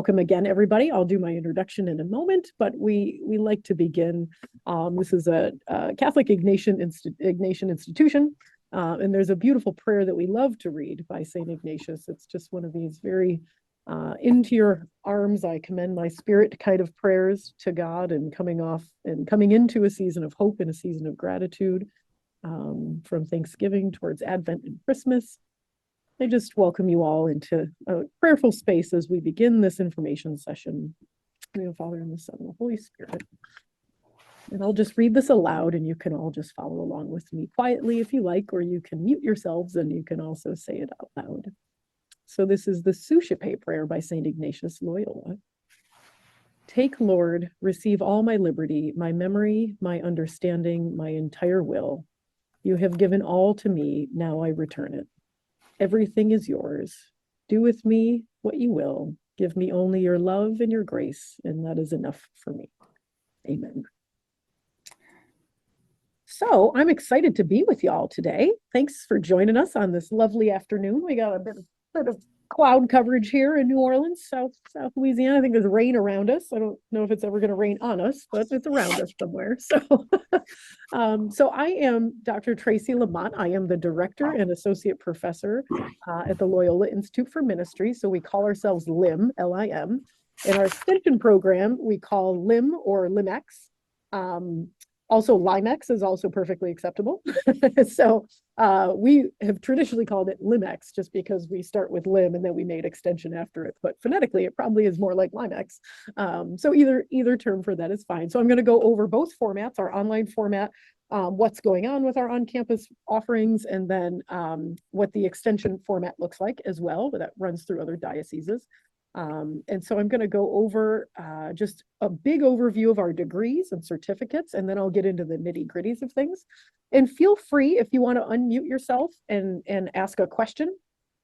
welcome again, everybody. I'll do my introduction in a moment, but we like to begin. This is a Catholic Ignatian institution, and there's a beautiful prayer that we love to read by St. Ignatius. It's just one of these very into your arms, I commend my spirit kind of prayers to God, and coming into a season of hope and a season of gratitude, from Thanksgiving towards Advent and Christmas. I just welcome you all into a prayerful space as we begin this information session. In the name of the Father, and the Son, and the Holy Spirit. And I'll just read this aloud, and you can all just follow along with me quietly if you like, or you can mute yourselves and you can also say it out loud. So this is the Suscipe prayer by St. Ignatius Loyola. Take, Lord, receive all my liberty, my memory, my understanding, my entire will. You have given all to me, now I return it. Everything is yours. Do with me what you will. Give me only your love and your grace, and that is enough for me. Amen. So I'm excited to be with y'all today. Thanks for joining us on this lovely afternoon. We got a bit of cloud coverage here in New Orleans, South Louisiana. I think there's rain around us. I don't know if it's ever going to rain on us, but it's around us somewhere. So, so I am Dr. Tracey Lamont. I am the director and associate professor at the Loyola Institute for Ministry. So we call ourselves LIM, L-I-M. In our extension program, we call LIM or LIMEX. Also, LIMEX is also perfectly acceptable. So we have traditionally called it LIMEX just because we start with LIM and then we made extension after it. But phonetically, it probably is more like LIMEX. So either term for that is fine. So I'm going to go over both formats, our online format, what's going on with our on-campus offerings, and then what the extension format looks like as well, but that runs through other dioceses. And so I'm going to go over just a big overview of our degrees and certificates, and then I'll get into the nitty-gritties of things. And feel free, if you want to unmute yourself and ask a question,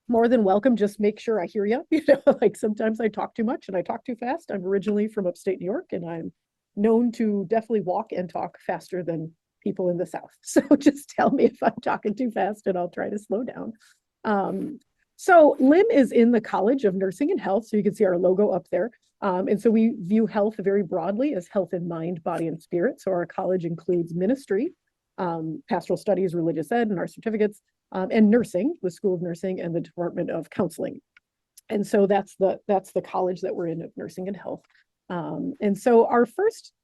more than welcome. Just make sure I hear you. You know, like sometimes I talk too much and I talk too fast. I'm originally from upstate New York, and I'm known to definitely walk and talk faster than people in the South. So just tell me if I'm talking too fast and I'll try to slow down. So LIM is in the College of Nursing and Health. So you can see our logo up there. And so we view health very broadly as health in mind, body, and spirit. So our college includes ministry, pastoral studies, religious ed, and our certificates, and nursing, the School of Nursing, and the Department of Counseling. And so that's the college that we're in of Nursing and Health. And so our first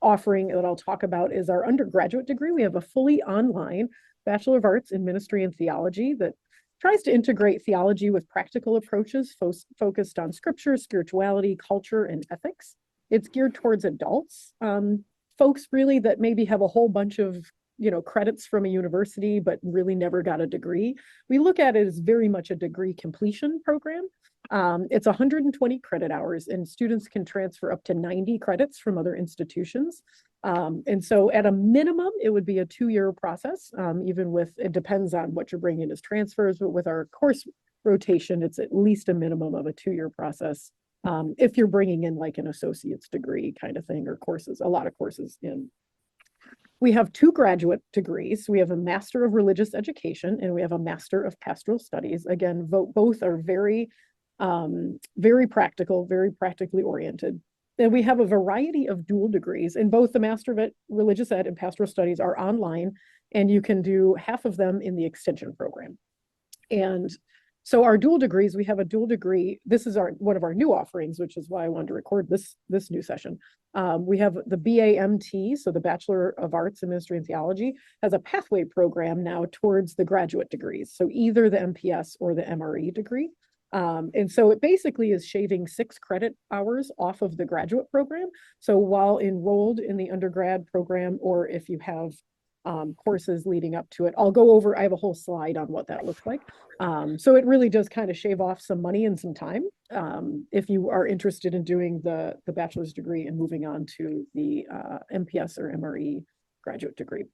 offering that I'll talk about is our undergraduate degree. We have a fully online Bachelor of Arts in Ministry and Theology that tries to integrate theology with practical approaches focused on scripture, spirituality, culture, and ethics. It's geared towards adults, folks really that maybe have a whole bunch of credits from a university, but really never got a degree. We look at it as very much a degree completion program. It's 120 credit hours, and students can transfer up to 90 credits from other institutions. And so at a minimum, it would be a 2-year process, even with, it depends on what you're bringing as transfers, but with our course rotation, it's at least a minimum of a 2-year process. If you're bringing in like an associate's degree kind of thing, or courses, a lot of courses in. We have 2 graduate degrees. We have a Master of Religious Education and we have a Master of Pastoral Studies. Again, both are very practical, very practically oriented. And we have a variety of dual degrees, and both the Master of Religious Ed and Pastoral Studies are online, and you can do half of them in the extension program. And so our dual degrees, we have a dual degree. This is one of our new offerings, which is why I wanted to record this new session. We have the BAMT, so the Bachelor of Arts in Ministry and Theology, has a pathway program now towards the graduate degrees. So either the MPS or the MRE degree. And so it basically is shaving 6 credit hours off of the graduate program. So while enrolled in the undergrad program, or if you have courses leading up to it, I'll go over, I have a whole slide on what that looks like. So it really does kind of shave off some money and some time if you are interested in doing the bachelor's degree and moving on to the MPS or MRE graduate degree.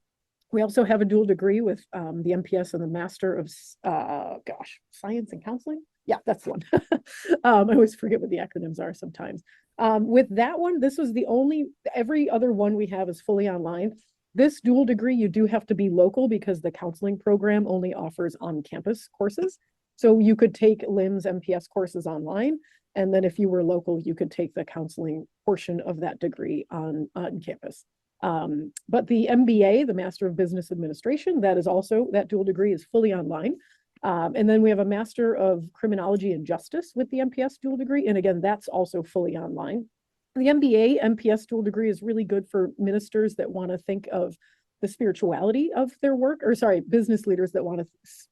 We also have a dual degree with the MPS and the Master of Science and Counseling. Yeah, that's the one. I always forget what the acronyms are sometimes. With that one, this was the only, every other one we have is fully online. This dual degree, you do have to be local because the counseling program only offers on-campus courses. So you could take LIMS MPS courses online, and then if you were local, you could take the counseling portion of that degree on campus. But the MBA, the Master of Business Administration, that is also, that dual degree is fully online. And then we have a Master of Criminology and Justice with the MPS dual degree. And again, that's also fully online. The MBA MPS dual degree is really good for ministers that want to think of the spirituality of their work, or sorry, business leaders that want to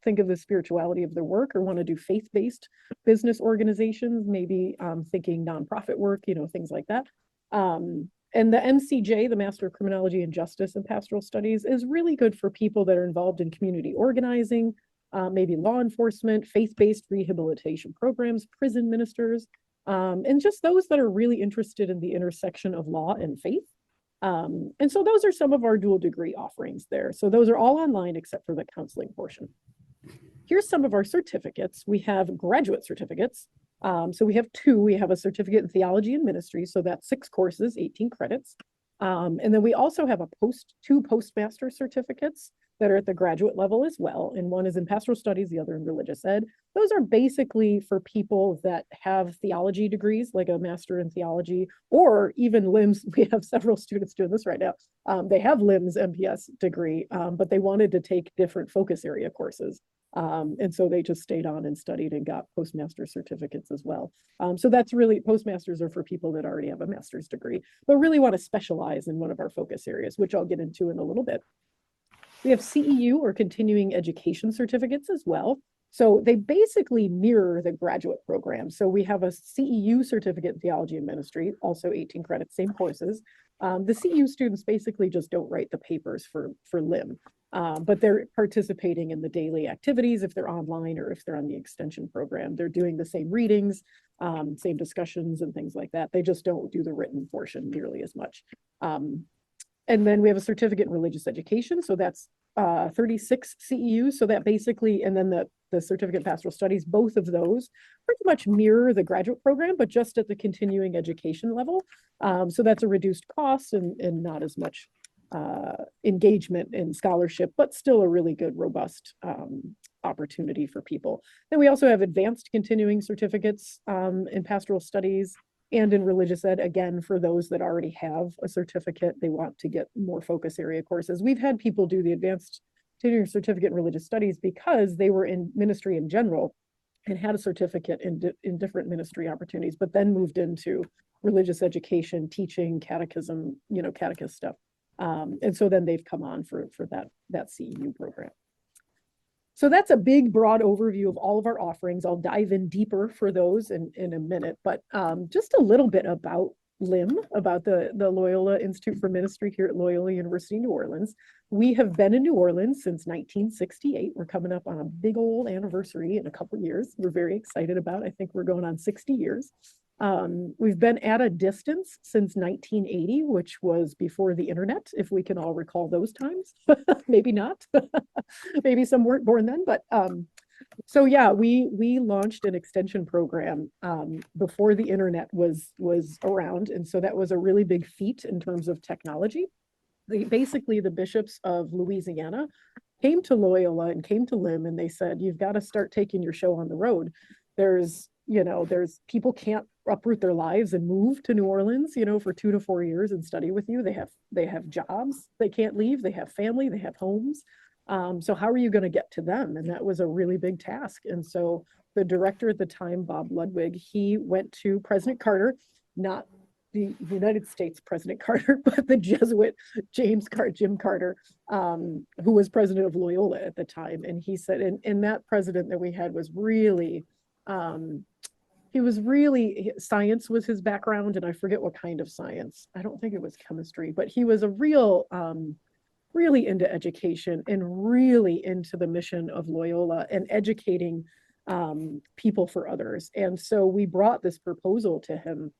think of the spirituality of their work or want to do faith-based business organizations, maybe thinking nonprofit work, you know, things like that. And the MCJ, the Master of Criminology and Justice and Pastoral Studies, is really good for people that are involved in community organizing, maybe law enforcement, faith-based rehabilitation programs, prison ministers, and just those that are really interested in the intersection of law and faith. And so those are some of our dual degree offerings there. So those are all online except for the counseling portion. Here's some of our certificates. We have graduate certificates. So we have two. We have a certificate in theology and ministry. So that's 6 courses, 18 credits. And then we also have two postmaster certificates that are at the graduate level as well. And one is in pastoral studies, the other in religious ed. Those are basically for people that have theology degrees, like a master in theology, or even LIMS. We have several students doing this right now. They have LIMS MPS degree, but they wanted to take different focus area courses. And so they just stayed on and studied and got postmaster certificates as well. So that's really, postmasters are for people that already have a master's degree, but really want to specialize in one of our focus areas, which I'll get into in a little bit. We have CEU, or continuing education certificates as well. So they basically mirror the graduate program. So we have a CEU certificate in theology and ministry, also 18 credits, same courses. The CEU students basically just don't write the papers for LIM, but they're participating in the daily activities if they're online or if they're on the extension program. They're doing the same readings, same discussions and things like that. They just don't do the written portion nearly as much. And then we have a certificate in religious education. So that's 36 CEUs. So that basically, and then the certificate in pastoral studies, both of those pretty much mirror the graduate program, but just at the continuing education level. So that's a reduced cost and not as much engagement in scholarship, but still a really good, robust opportunity for people. Then we also have advanced continuing certificates in pastoral studies and in religious ed, again, for those that already have a certificate, they want to get more focus area courses. We've had people do the advanced continuing certificate in religious studies because they were in ministry in general and had a certificate in different ministry opportunities, but then moved into religious education, teaching, catechism, you know, catechist stuff. And so then they've come on for that CEU program. So that's a big, broad overview of all of our offerings. I'll dive in deeper for those in a minute, but just a little bit about LIM, about the Loyola Institute for Ministry here at Loyola University, New Orleans. We have been in New Orleans since 1968. We're coming up on a big old anniversary in a couple of years. We're very excited about. I think we're going on 60 years. We've been at a distance since 1980, which was before the internet, if we can all recall those times. Maybe not. Maybe some weren't born then, but so yeah, we launched an extension program before the internet was around, and so that was a really big feat in terms of technology. Basically, the bishops of Louisiana came to Loyola and came to LIM, and they said, "You've got to start taking your show on the road. There's people can't uproot their lives and move to New Orleans, you know, for 2 to 4 years and study with you. They have jobs they can't leave. They have family. They have homes. So how are you going to get to them?" And that was a really big task. And so the director at the time, Bob Ludwig, he went to President Carter, not the United States President Carter, but the Jesuit Jim Carter, who was president of Loyola at the time. And he said, and that president that we had was really, science was his background, and I forget what kind of science. I don't think it was chemistry, but he was a really into education and really into the mission of Loyola and educating people for others. And so we brought this proposal to him,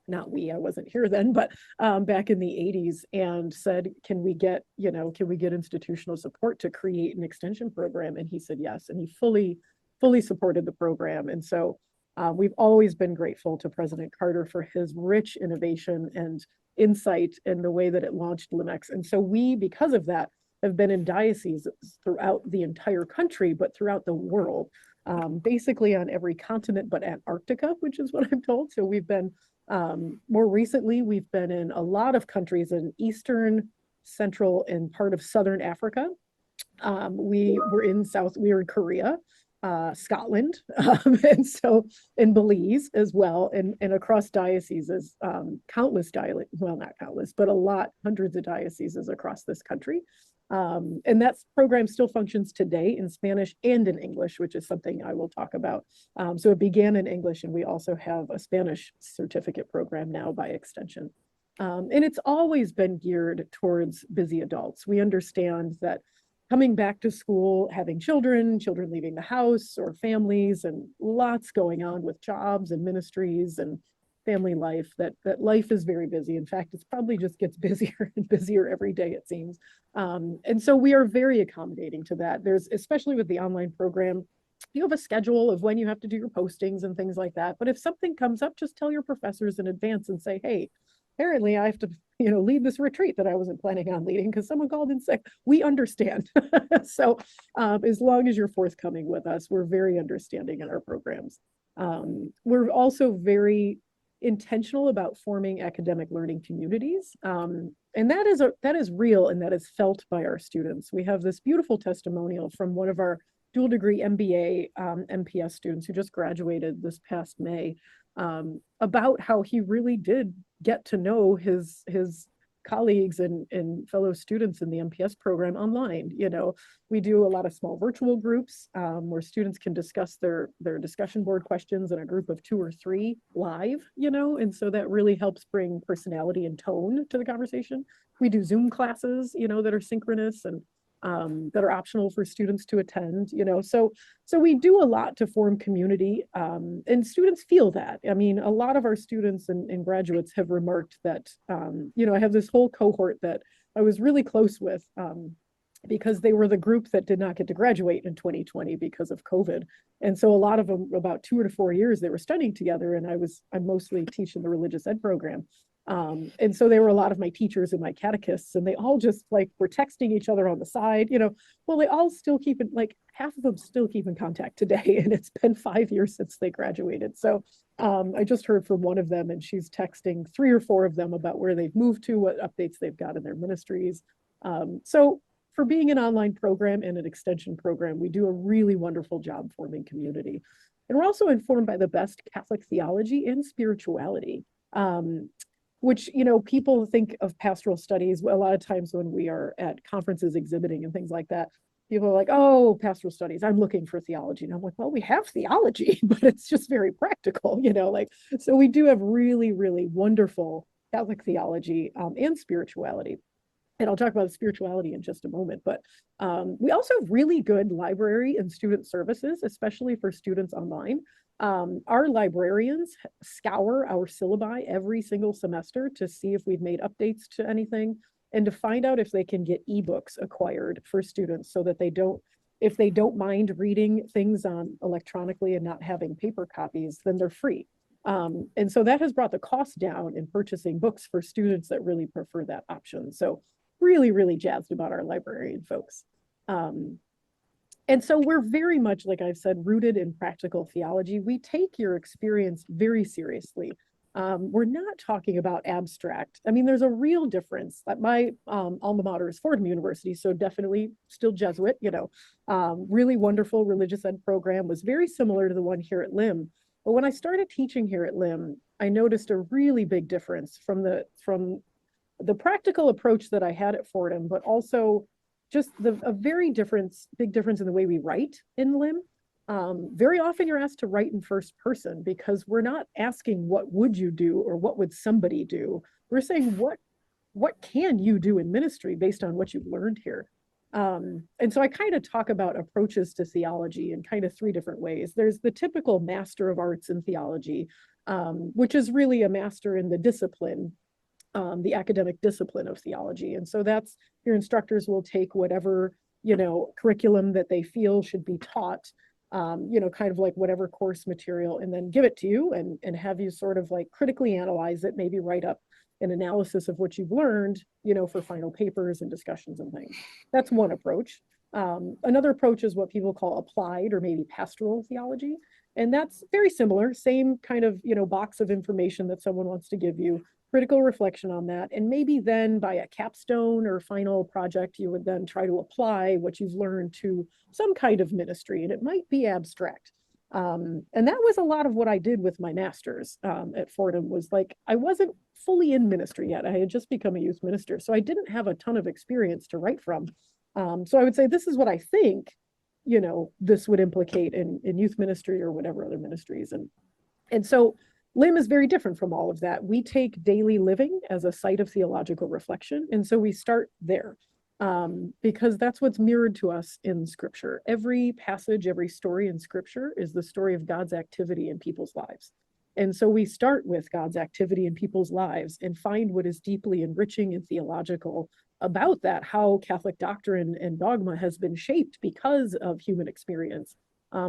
not we, I wasn't here then, but back in the 80s, and said, can we get institutional support to create an extension program? And he said yes, and he fully supported the program. And so we've always been grateful to President Carter for his rich innovation and insight in the way that it launched LIMEX. And so because of that, have been in dioceses throughout the entire country, but throughout the world, basically on every continent but Antarctica, which is what I'm told. So we've been, more recently, we've been in a lot of countries in Eastern, Central, and part of Southern Africa. We were in Korea, Scotland, and so in Belize as well, and across dioceses, countless well, not countless, but a lot, hundreds of dioceses across this country. And that program still functions today in Spanish and in English, which is something I will talk about. So it began in English, and we also have a Spanish certificate program now by extension. And it's always been geared towards busy adults. We understand that coming back to school, having children leaving the house or families, and lots going on with jobs and ministries and family life, that life is very busy. In fact, it's probably just gets busier and busier every day, it seems. And so we are very accommodating to that. There's, especially with the online program, you have a schedule of when you have to do your postings and things like that. But if something comes up, just tell your professors in advance and say, hey, apparently I have to, lead this retreat that I wasn't planning on leading because someone called in sick. We understand. So as long as you're forthcoming with us, we're very understanding in our programs. We're also very intentional about forming academic learning communities. And that is real, and that is felt by our students. We have this beautiful testimonial from one of our dual degree MBA MPS students who just graduated this past May, about how he really did get to know his colleagues and fellow students in the MPS program online. We do a lot of small virtual groups where students can discuss their discussion board questions in a group of 2 or 3 live, and so that really helps bring personality and tone to the conversation. We do Zoom classes, that are synchronous and that are optional for students to attend, so we do a lot to form community, and students feel that. I mean, a lot of our students and graduates have remarked that, I have this whole cohort that I was really close with, because they were the group that did not get to graduate in 2020 because of COVID. And so a lot of them, about 2 to 4 years, they were studying together, and I'm mostly teaching the religious ed program. And so they were a lot of my teachers and my catechists, and they all just were texting each other on the side, well, they all still keep it, half of them still keep in contact today. And it's been 5 years since they graduated. So I just heard from one of them, and she's texting 3 or 4 of them about where they've moved to, what updates they've got in their ministries. So for being an online program and an extension program, we do a really wonderful job forming community. And we're also informed by the best Catholic theology and spirituality. Which, people think of pastoral studies. Well, a lot of times when we are at conferences exhibiting and things like that, people are like, oh, pastoral studies, I'm looking for theology. And I'm like, well, we have theology, but it's just very practical, so we do have really, really wonderful Catholic theology and spirituality. And I'll talk about spirituality in just a moment, but we also have really good library and student services, especially for students online. Our librarians scour our syllabi every single semester to see if we've made updates to anything and to find out if they can get ebooks acquired for students so that if they don't mind reading things on electronically and not having paper copies, then they're free. And so that has brought the cost down in purchasing books for students that really prefer that option. So really, really jazzed about our librarian folks. And so we're very much, like I've said, rooted in practical theology. We take your experience very seriously. We're not talking about abstract. I mean, there's a real difference. My alma mater is Fordham University, so definitely still Jesuit, really wonderful religious ed program, was very similar to the one here at LIM. But when I started teaching here at LIM, I noticed a really big difference from the practical approach that I had at Fordham, but also just a big difference in the way we write in LIM. Very often you're asked to write in first person because we're not asking what would you do or what would somebody do. We're saying what can you do in ministry based on what you've learned here. And so I kind of talk about approaches to theology in kind of 3 different ways. There's the typical Master of Arts in theology, which is really a master in the discipline, the academic discipline of theology. And so that's, your instructors will take whatever, curriculum that they feel should be taught, kind of like whatever course material, and then give it to you and have you sort of critically analyze it, maybe write up an analysis of what you've learned, you know, for final papers and discussions and things. That's one approach. Another approach is what people call applied or maybe pastoral theology. And that's very similar, same kind of, you know, box of information that someone wants to give you, critical reflection on that. And maybe then by a capstone or final project, you would then try to apply what you've learned to some kind of ministry. And it might be abstract. And that was a lot of what I did with my master's at Fordham. Was like, I wasn't fully in ministry yet. I had just become a youth minister. So I didn't have a ton of experience to write from. So I would say, this is what I think, you know, this would implicate in youth ministry or whatever other ministries. And so LIM is very different from all of that. We take daily living as a site of theological reflection. And so we start there because that's what's mirrored to us in Scripture. Every passage, every story in Scripture is the story of God's activity in people's lives. And so we start with God's activity in people's lives and find what is deeply enriching and theological about that, how Catholic doctrine and dogma has been shaped because of human experience,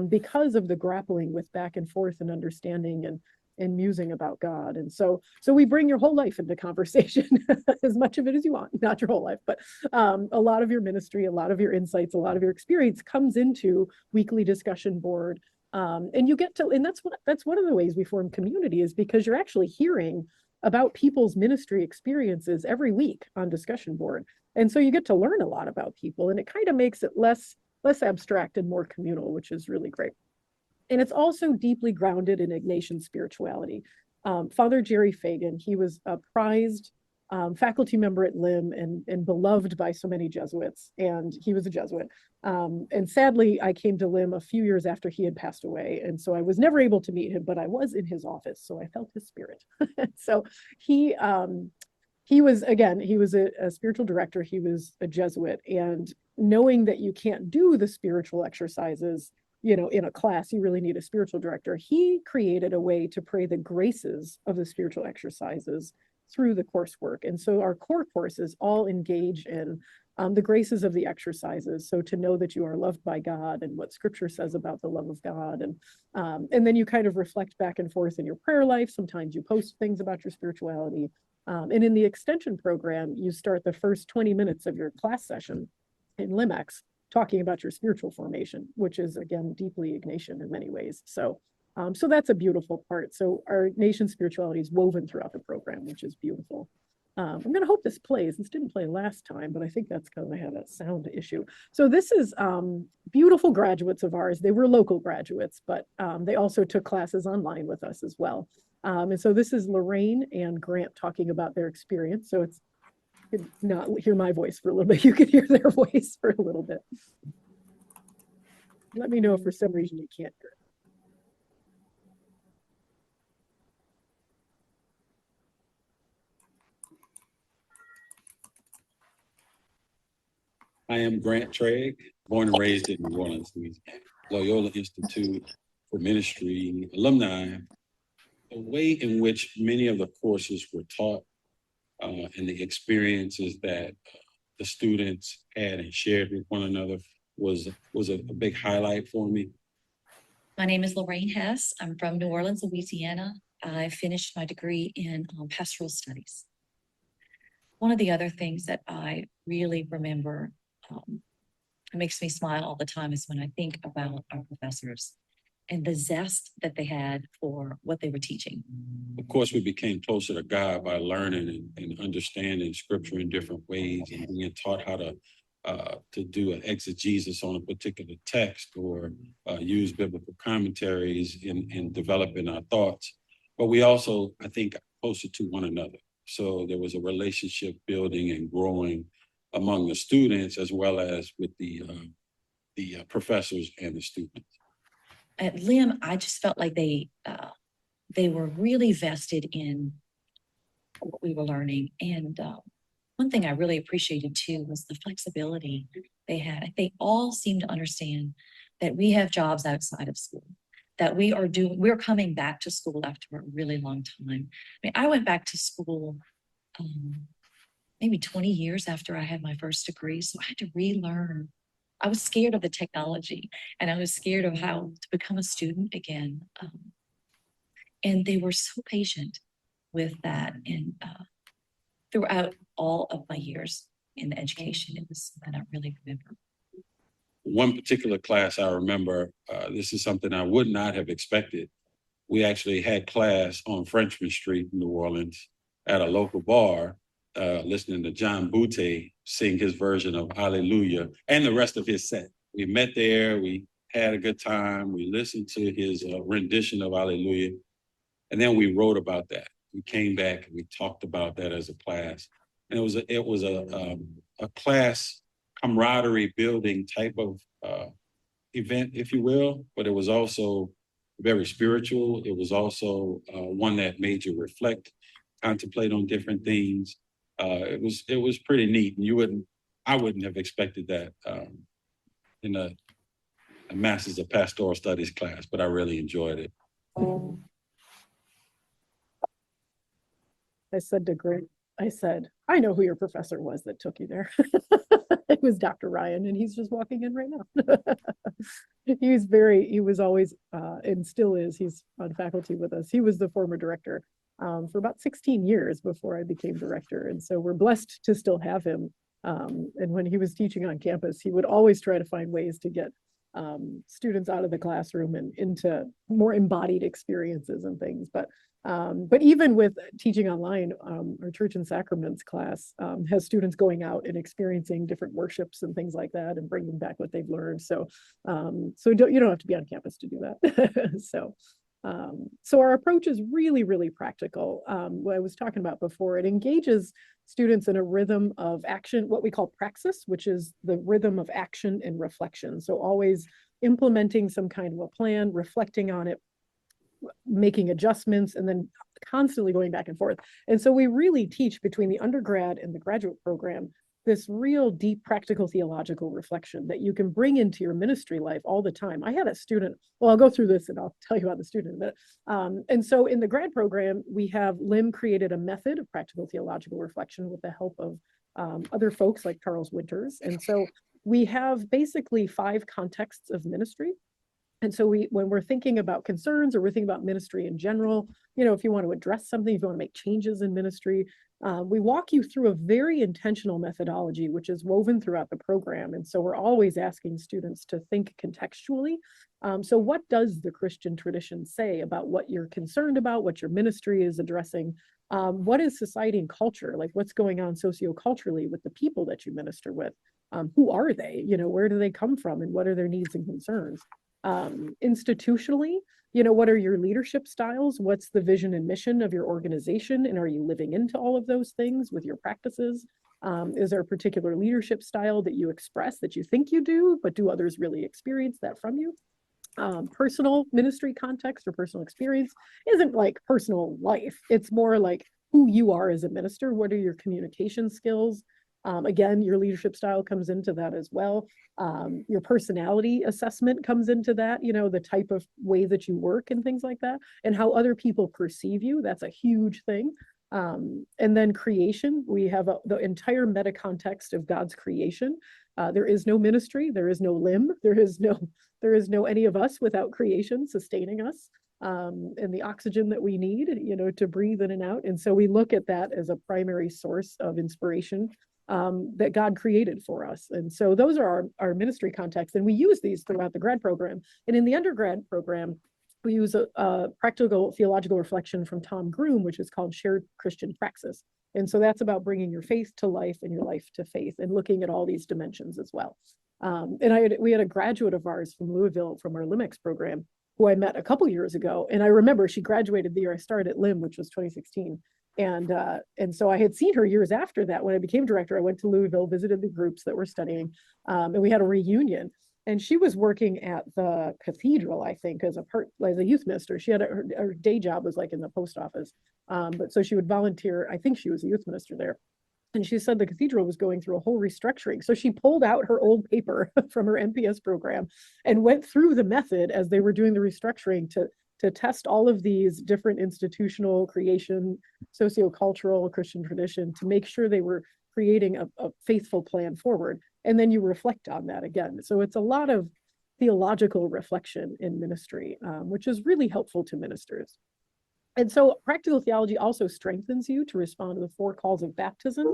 because of the grappling with back and forth and understanding and musing about God. And so we bring your whole life into conversation, as much of it as you want, not your whole life, but a lot of your ministry, a lot of your insights, a lot of your experience comes into weekly discussion board. And you get to, and that's one of the ways we form community, is because you're actually hearing about people's ministry experiences every week on discussion board. And so you get to learn a lot about people, and it kind of makes it less abstract and more communal, which is really great. And it's also deeply grounded in Ignatian spirituality. Father Jerry Fagan, he was a prized faculty member at LIM and beloved by so many Jesuits, and he was a Jesuit. And sadly, I came to LIM a few years after he had passed away, and so I was never able to meet him, but I was in his office, so I felt his spirit. So he was, again, he was a spiritual director, he was a Jesuit, and knowing that you can't do the spiritual exercises, you know, in a class, you really need a spiritual director. He created a way to pray the graces of the spiritual exercises through the coursework. And so our core courses all engage in the graces of the exercises. So to know that you are loved by God and what Scripture says about the love of God. And then you kind of reflect back and forth in your prayer life. Sometimes you post things about your spirituality. And in the extension program, you start the first 20 minutes of your class session in LIMEX talking about your spiritual formation, which is, again, deeply Ignatian in many ways. So that's a beautiful part. So our Ignatian spirituality is woven throughout the program, which is beautiful. I'm going to hope this plays. This didn't play last time, but I think that's because I had a sound issue. So this is beautiful graduates of ours. They were local graduates, but they also took classes online with us as well. And so this is Lorraine and Grant talking about their experience. So it's, you could not hear my voice for a little bit. You could hear their voice for a little bit. Let me know if for some reason you can't hear it. I am Grant Trigg, born and raised in New Orleans, Louisiana. Loyola Institute for Ministry alumni. The way in which many of the courses were taught and the experiences that the students had and shared with one another was a big highlight for me. My name is Lorraine Hess. I'm from New Orleans, Louisiana. I finished my degree in pastoral studies. One of the other things that I really remember, it makes me smile all the time, is when I think about our professors and the zest that they had for what they were teaching. Of course, we became closer to God by learning and understanding Scripture in different ways and being taught how to do an exegesis on a particular text or use biblical commentaries in developing our thoughts. But we also, I think, got closer to one another. So there was a relationship building and growing among the students as well as with the professors and the students. At LIM, I just felt like they were really vested in what we were learning. And one thing I really appreciated too was the flexibility they had. They all seemed to understand that we have jobs outside of school, that we're coming back to school after a really long time. I mean, I went back to school maybe 20 years after I had my first degree. So I had to relearn. I was scared of the technology, and I was scared of how to become a student again. And they were so patient with that. And throughout all of my years in education. It was something I really remember. One particular class I remember, this is something I would not have expected. We actually had class on Frenchman Street in New Orleans at a local bar, listening to John Boute sing his version of Hallelujah and the rest of his set. We met there, we had a good time, we listened to his rendition of Hallelujah, and then we wrote about that. We came back and we talked about that as a class. And it was a class camaraderie building type of event, if you will, but it was also very spiritual. It was also one that made you reflect, contemplate on different things. It was pretty neat, and I wouldn't have expected that in a Master's of Pastoral Studies class, but I really enjoyed it. I said to Greg, I know who your professor was that took you there. It was Dr. Ryan, and he's just walking in right now. He was always, and still is, he's on faculty with us. He was the former director for about 16 years before I became director. And so we're blessed to still have him. And when he was teaching on campus, he would always try to find ways to get students out of the classroom and into more embodied experiences and things. But even with teaching online, our Church and Sacraments class has students going out and experiencing different worships and things like that and bringing back what they've learned. So, you don't have to be on campus to do that. So our approach is really, really practical. What I was talking about before, it engages students in a rhythm of action, what we call praxis, which is the rhythm of action and reflection. So always implementing some kind of a plan, reflecting on it, making adjustments, and then constantly going back and forth. And so we really teach between the undergrad and the graduate program this real deep practical theological reflection that you can bring into your ministry life all the time. I had a student, well, I'll go through this and I'll tell you about the student in a minute. And so in the grad program, Lim created a method of practical theological reflection with the help of other folks like Charles Winters. And so we have basically 5 contexts of ministry. And so when we're thinking about concerns or we're thinking about ministry in general, if you want to address something, if you want to make changes in ministry, we walk you through a very intentional methodology, which is woven throughout the program. And so we're always asking students to think contextually. So what does the Christian tradition say about what you're concerned about, what your ministry is addressing? What is society and culture? Like what's going on socioculturally with the people that you minister with? Who are they? Where do they come from and what are their needs and concerns? Institutionally, what are your leadership styles? What's the vision and mission of your organization? And are you living into all of those things with your practices? Is there a particular leadership style that you express that you think you do, but do others really experience that from you? Personal ministry context or personal experience isn't like personal life. It's more like who you are as a minister. What are your communication skills? Again, your leadership style comes into that as well. Your personality assessment comes into that, the type of way that you work and things like that, and how other people perceive you. That's a huge thing. And then creation, we have the entire meta context of God's creation. There is no ministry, there is no limb, there is no any of us without creation sustaining us. And the oxygen that we need, to breathe in and out. And so we look at that as a primary source of inspiration that God created for us. And so those are our ministry contexts, and we use these throughout the grad program. And in the undergrad program, we use a practical theological reflection from Tom Groom, which is called Shared Christian Praxis. And so that's about bringing your faith to life and your life to faith and looking at all these dimensions as well. And we had a graduate of ours from Louisville from our LIMEX program who I met a couple years ago. And I remember she graduated the year I started at LIM, which was 2016. And so I had seen her years after that. When I became director, I went to Louisville, visited the groups that were studying, and we had a reunion. And she was working at the cathedral, I think, as a youth minister. She had her day job was like in the post office, but so she would volunteer. I think she was a youth minister there. And she said the cathedral was going through a whole restructuring. So she pulled out her old paper from her MPS program and went through the method as they were doing the restructuring to test all of these different institutional creation, sociocultural, Christian tradition to make sure they were creating a faithful plan forward. And then you reflect on that again. So it's a lot of theological reflection in ministry, which is really helpful to ministers. And so practical theology also strengthens you to respond to the 4 calls of baptism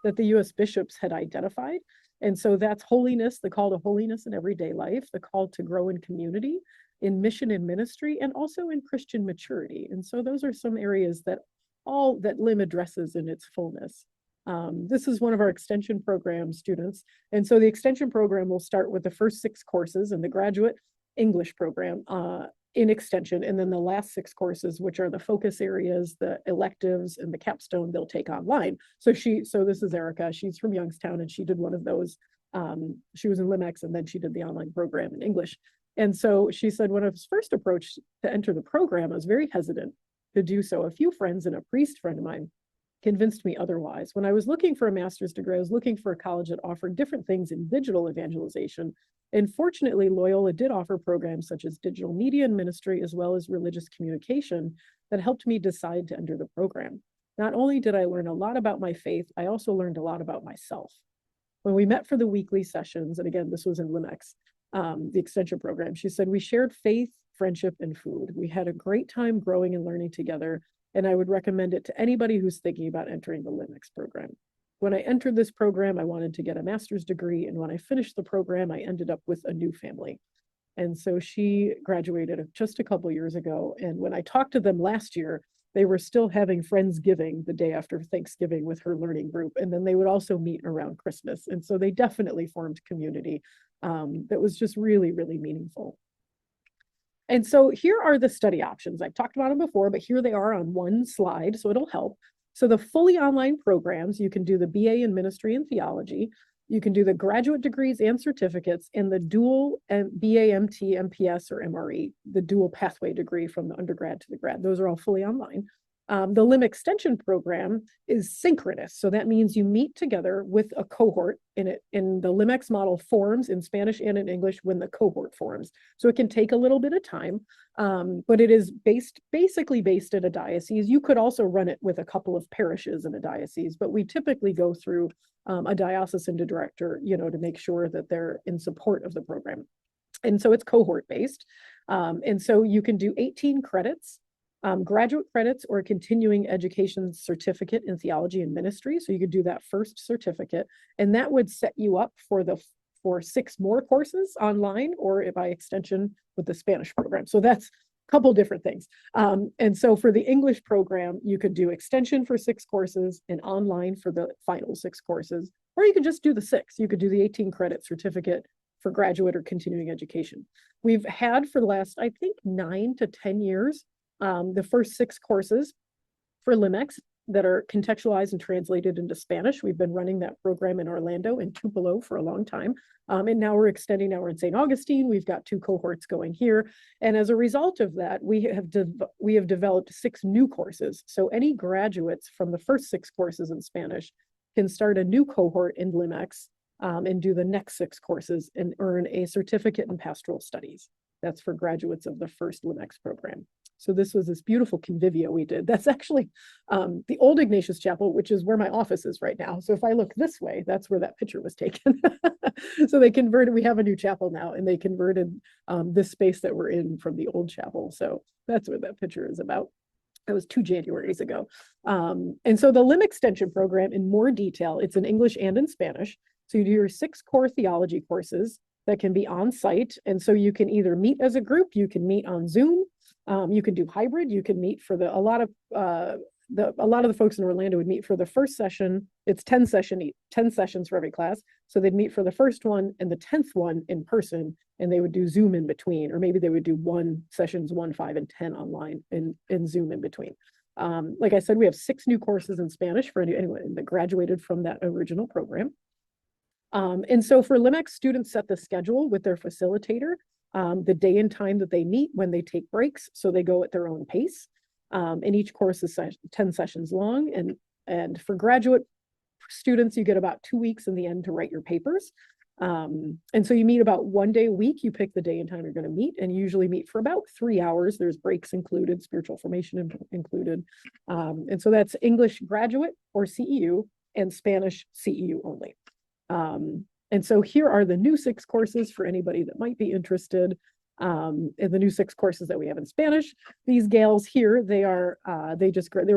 that the U.S. bishops had identified. And so that's holiness, the call to holiness in everyday life, the call to grow in community, in mission and ministry, and also in Christian maturity. And so those are some areas that all that LIM addresses in its fullness. This is one of our extension program students. And so the extension program will start with the first 6 courses in the graduate English program in extension, and then the last 6 courses, which are the focus areas, the electives, and the capstone, they'll take online. So this is Erica. She's from Youngstown, and she did one of those. She was in LIMEX, and then she did the online program in English. And so she said, when I was first approached to enter the program, I was very hesitant to do so. A few friends and a priest friend of mine convinced me otherwise. When I was looking for a master's degree, I was looking for a college that offered different things in digital evangelization. And fortunately, Loyola did offer programs such as digital media and ministry, as well as religious communication, that helped me decide to enter the program. Not only did I learn a lot about my faith, I also learned a lot about myself. When we met for the weekly sessions, and again, this was in LIMEX, the extension program, she said, we shared faith, friendship, and food. We had a great time growing and learning together, and I would recommend it to anybody who's thinking about entering the LIMEX program. When I entered this program, I wanted to get a master's degree, and when I finished the program, I ended up with a new family. And so she graduated just a couple years ago, and when I talked to them last year, they were still having Friendsgiving the day after Thanksgiving with her learning group, and then they would also meet around Christmas. And so they definitely formed community that was just really, really meaningful. And so here are the study options. I've talked about them before, but here they are on one slide, so it'll help. So the fully online programs, you can do the BA in Ministry and Theology, you can do the graduate degrees and certificates, and the dual BA, MT, MPS, or MRE, the dual pathway degree from the undergrad to the grad. Those are all fully online. The LIM extension program is synchronous. So that means you meet together with a cohort in the LIMEX model forms in Spanish and in English when the cohort forms. So it can take a little bit of time, but it is basically based at a diocese. You could also run it with a couple of parishes in a diocese, but we typically go through a diocesan director, to make sure that they're in support of the program. And so it's cohort based. And so you can do 18 credits. Graduate credits or a continuing education certificate in theology and ministry. So you could do that first certificate, and that would set you up for 6 more courses online or by extension with the Spanish program. So that's a couple different things. And so for the English program, you could do extension for 6 courses and online for the final 6 courses, or you could just do the 6. You could do the 18 credit certificate for graduate or continuing education. We've had for the last, I think, 9 to 10 years, the first 6 courses for LIMEX that are contextualized and translated into Spanish. We've been running that program in Orlando and Tupelo for a long time. And now we're extending, now we're in St. Augustine. We've got 2 cohorts going here. And as a result of that, we have developed 6 new courses. So any graduates from the first 6 courses in Spanish can start a new cohort in LIMEX and do the next 6 courses and earn a certificate in pastoral studies. That's for graduates of the first LIMEX program. So this was this beautiful convivio we did. That's actually the old Ignatius Chapel, which is where my office is right now. So if I look this way, that's where that picture was taken. So they converted, we have a new chapel now, and they converted this space that we're in from the old chapel. So that's what that picture is about. That was 2 Januaries ago. And so the LIM extension program in more detail, it's in English and in Spanish. So you do your 6 core theology courses that can be on site. And so you can either meet as a group, you can meet on Zoom, you can do hybrid, you can meet for a lot of the folks in Orlando would meet for the first session. It's 10 sessions for every class. So they'd meet for the first one and the 10th one in person, and they would do Zoom in between, or maybe they would do sessions 1, 5, and 10 online and Zoom in between. Like I said, we have 6 new courses in Spanish for anyone that graduated from that original program. And so for LIMEX, students set the schedule with their facilitator, the day and time that they meet, when they take breaks, so they go at their own pace. And each course is 10 sessions long. And for graduate students, you get about 2 weeks in the end to write your papers. And so you meet about 1 day a week. You pick the day and time you're going to meet, and you usually meet for about 3 hours. There's breaks included, spiritual formation included. And so that's English graduate or CEU and Spanish CEU only. And so here are the new 6 courses for anybody that might be interested. In the new 6 courses that we have in Spanish. These gals here, they were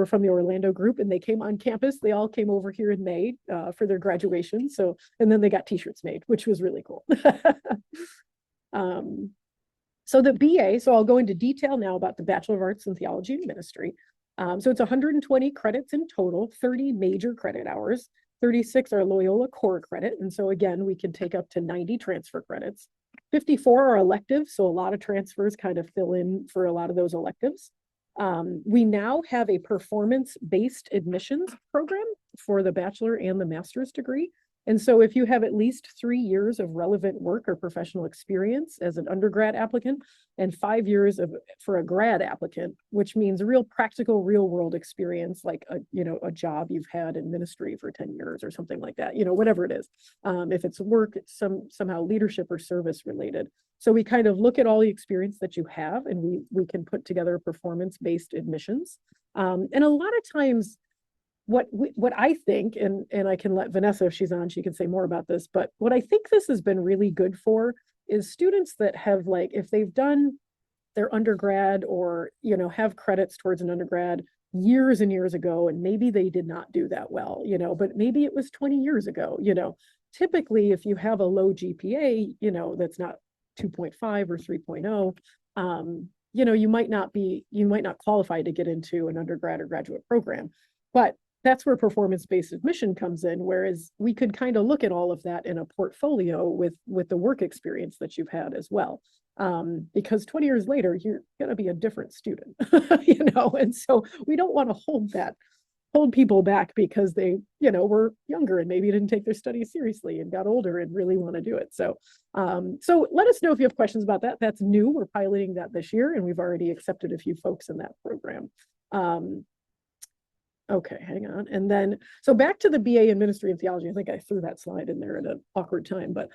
from the Orlando group and they came on campus. They all came over here in May for their graduation. So, and then they got t-shirts made, which was really cool. So the BA, so I'll go into detail now about the Bachelor of Arts in Theology and Ministry. So it's 120 credits in total, 30 major credit hours, 36 are Loyola core credit. And so again, we can take up to 90 transfer credits. 54 are electives, so a lot of transfers kind of fill in for a lot of those electives. We now have a performance-based admissions program for the bachelor and the master's degree. And so if you have at least 3 years of relevant work or professional experience as an undergrad applicant and 5 years for a grad applicant, which means real practical, real world experience, like a job you've had in ministry for 10 years or something like that, whatever it is. If it's work, somehow leadership or service related. So we kind of look at all the experience that you have and we can put together performance-based admissions. And a lot of times, what I think, and I can let Vanessa, if she's on, she can say more about this, but what I think this has been really good for is students that have, like, if they've done their undergrad or, have credits towards an undergrad years and years ago, and maybe they did not do that well, but maybe it was 20 years ago, typically if you have a low GPA, that's not 2.5 or 3.0, you might not qualify to get into an undergrad or graduate program, but that's where performance-based admission comes in, whereas we could kind of look at all of that in a portfolio with the work experience that you've had as well. Because 20 years later, you're going to be a different student, and so we don't want to hold people back because they, were younger and maybe didn't take their studies seriously and got older and really want to do it. So, so let us know if you have questions about that. That's new. We're piloting that this year, and we've already accepted a few folks in that program. Okay, hang on. And then, so back to the BA in Ministry and Theology. I think I threw that slide in there at an awkward time, but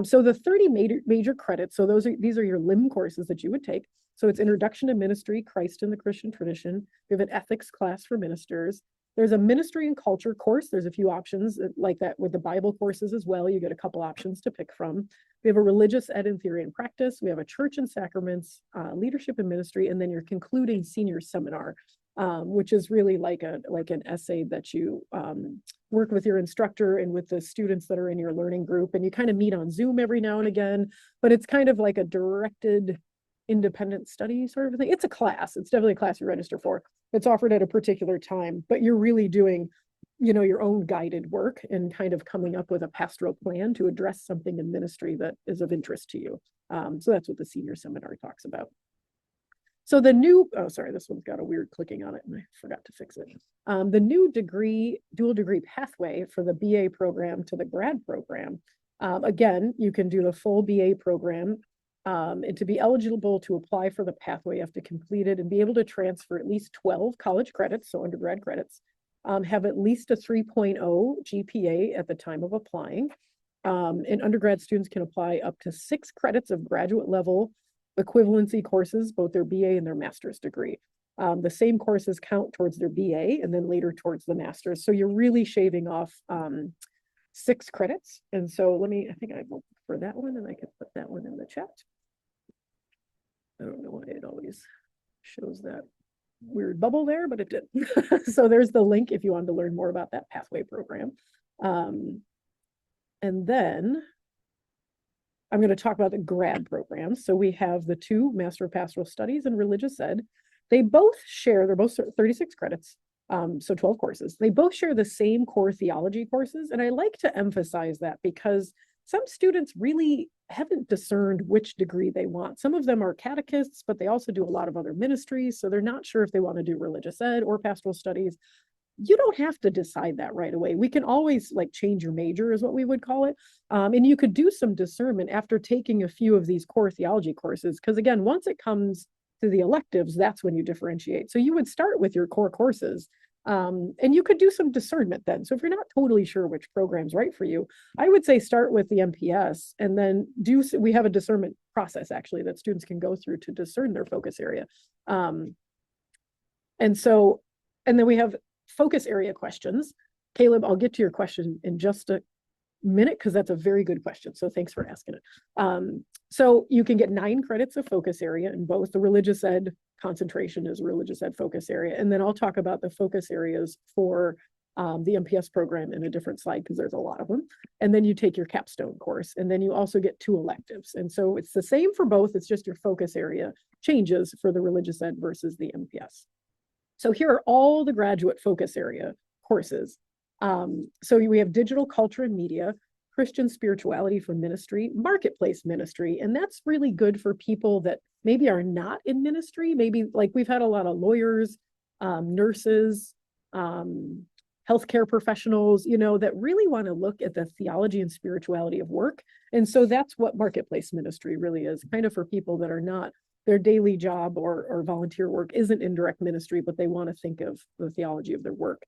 so the 30 major credits, so these are your LIM courses that you would take. So it's Introduction to Ministry, Christ in the Christian Tradition. We have an ethics class for ministers. There's a Ministry and Culture course. There's a few options like that with the Bible courses as well. You get a couple options to pick from. We have a Religious Ed in Theory and Practice. We have a Church and Sacraments, Leadership and Ministry, and then your concluding senior seminar, which is really like an essay that you work with your instructor and with the students that are in your learning group, and you kind of meet on Zoom every now and again, but it's kind of like a directed independent study sort of thing. It's a class. It's definitely a class you register for. It's offered at a particular time, but you're really doing, your own guided work and kind of coming up with a pastoral plan to address something in ministry that is of interest to you. So that's what the senior seminar talks about. So the new, this one's got a weird clicking on it and I forgot to fix it. The new dual degree pathway for the BA program to the grad program. Again, you can do the full BA program, and to be eligible to apply for the pathway, you have to complete it and be able to transfer at least 12 college credits, so undergrad credits, have at least a 3.0 GPA at the time of applying. And undergrad students can apply up to 6 credits of graduate level equivalency courses, both their BA and their master's degree. The same courses count towards their BA and then later towards the master's. So you're really shaving off 6 credits. And so I think I will for that one and I can put that one in the chat. I don't know why it always shows that weird bubble there, but it did. So there's the link if you wanted to learn more about that pathway program. And then I'm going to talk about the grad programs. So we have the 2 Master of Pastoral Studies and Religious Ed. They're both 36 credits, so 12 courses. They both share the same core theology courses. And I like to emphasize that because some students really haven't discerned which degree they want. Some of them are catechists, but they also do a lot of other ministries. So they're not sure if they want to do Religious Ed or Pastoral Studies. You don't have to decide that right away. We can always change your major is what we would call it. And you could do some discernment after taking a few of these core theology courses. Because again, once it comes to the electives, that's when you differentiate. So you would start with your core courses and you could do some discernment then. So if you're not totally sure which program's right for you, I would say start with the MPS and then we have a discernment process actually that students can go through to discern their focus area. And then we have focus area questions. Caleb, I'll get to your question in just a minute because that's a very good question. So thanks for asking it. So you can get 9 credits of focus area in both. The religious ed concentration is religious ed focus area. And then I'll talk about the focus areas for the MPS program in a different slide because there's a lot of them. And then you take your capstone course, and then you also get 2 electives. And so it's the same for both. It's just your focus area changes for the religious ed versus the MPS. So here are all the graduate focus area courses. So we have digital culture and media, Christian spirituality for ministry, marketplace ministry. And that's really good for people that maybe are not in ministry. Maybe like we've had a lot of lawyers, nurses, healthcare professionals, you know, that really want to look at the theology and spirituality of work. And so that's what marketplace ministry really is, kind of for people that are not, their daily job or volunteer work isn't in direct ministry, but they want to think of the theology of their work.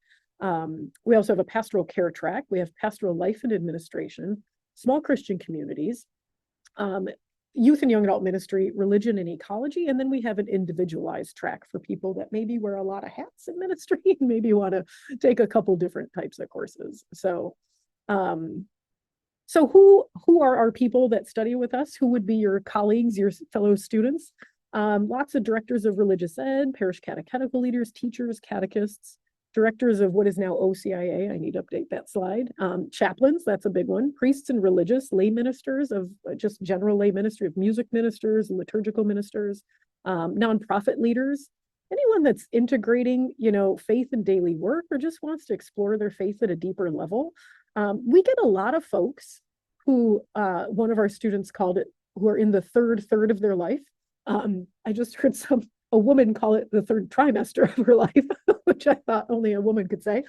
We also have a pastoral care track. We have pastoral life and administration, small Christian communities, youth and young adult ministry, religion and ecology. And then we have an individualized track for people that maybe wear a lot of hats in ministry and maybe want to take a couple different types of courses. So, who are our people that study with us? Who would be your colleagues, your fellow students? Lots of directors of religious ed, parish catechetical leaders, teachers, catechists, directors of what is now OCIA, I need to update that slide. Chaplains, that's a big one. Priests and religious, lay ministers of just general lay ministry of music ministers, liturgical ministers, nonprofit leaders, anyone that's integrating, you know, faith and daily work or just wants to explore their faith at a deeper level. We get a lot of folks who, one of our students called it, who are in the third of their life. I just heard a woman call it the 3rd trimester of her life, which I thought only a woman could say,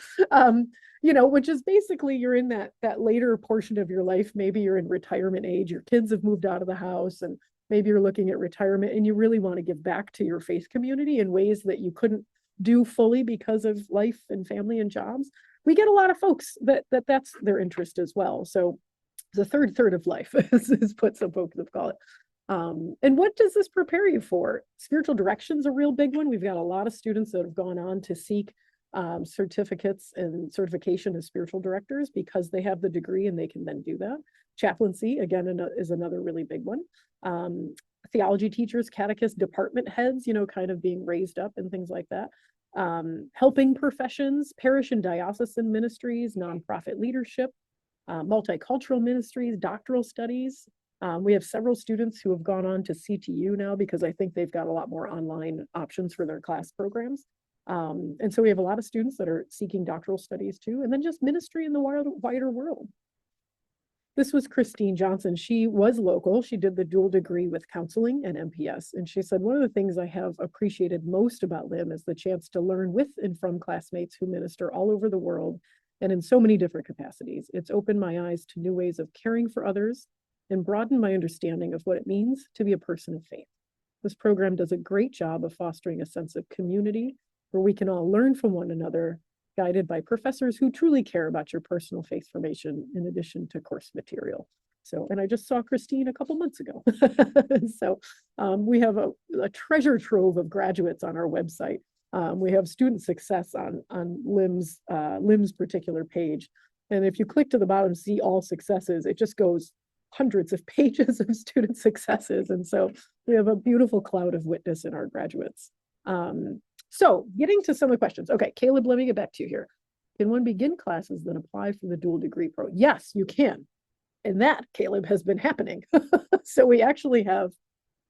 you know, which is basically you're in that later portion of your life. Maybe you're in retirement age, your kids have moved out of the house, and maybe you're looking at retirement and you really want to give back to your faith community in ways that you couldn't do fully because of life and family and jobs. We get a lot of folks that's their interest as well. So the third of life is what some folks have called it. And what does this prepare you for? Spiritual direction is a real big one. We've got a lot of students that have gone on to seek certificates and certification as spiritual directors because they have the degree and they can then do that. Chaplaincy, again, is another really big one. Theology teachers, catechists, department heads, you know, kind of being raised up and things like that. Helping professions, parish and diocesan ministries, nonprofit leadership, multicultural ministries, doctoral studies. We have several students who have gone on to CTU now because I think they've got a lot more online options for their class programs. And so we have a lot of students that are seeking doctoral studies too, and then just ministry in the wider world. This was Christine Johnson. She was local. She did the dual degree with counseling and MPS. And she said, one of the things I have appreciated most about LIM is the chance to learn with and from classmates who minister all over the world and in so many different capacities. It's opened my eyes to new ways of caring for others and broadened my understanding of what it means to be a person of faith. This program does a great job of fostering a sense of community where we can all learn from one another, guided by professors who truly care about your personal faith formation in addition to course material. So, and I just saw Christine a couple months ago. So we have a treasure trove of graduates on our website. We have student success on LIM's particular page. And if you click to the bottom, see all successes, it just goes hundreds of pages of student successes. And so we have a beautiful cloud of witness in our graduates. So getting to some of the questions. Okay, Caleb, let me get back to you here. Can one begin classes that apply for the dual degree program? Yes, you can. And that, Caleb, has been happening. So we actually have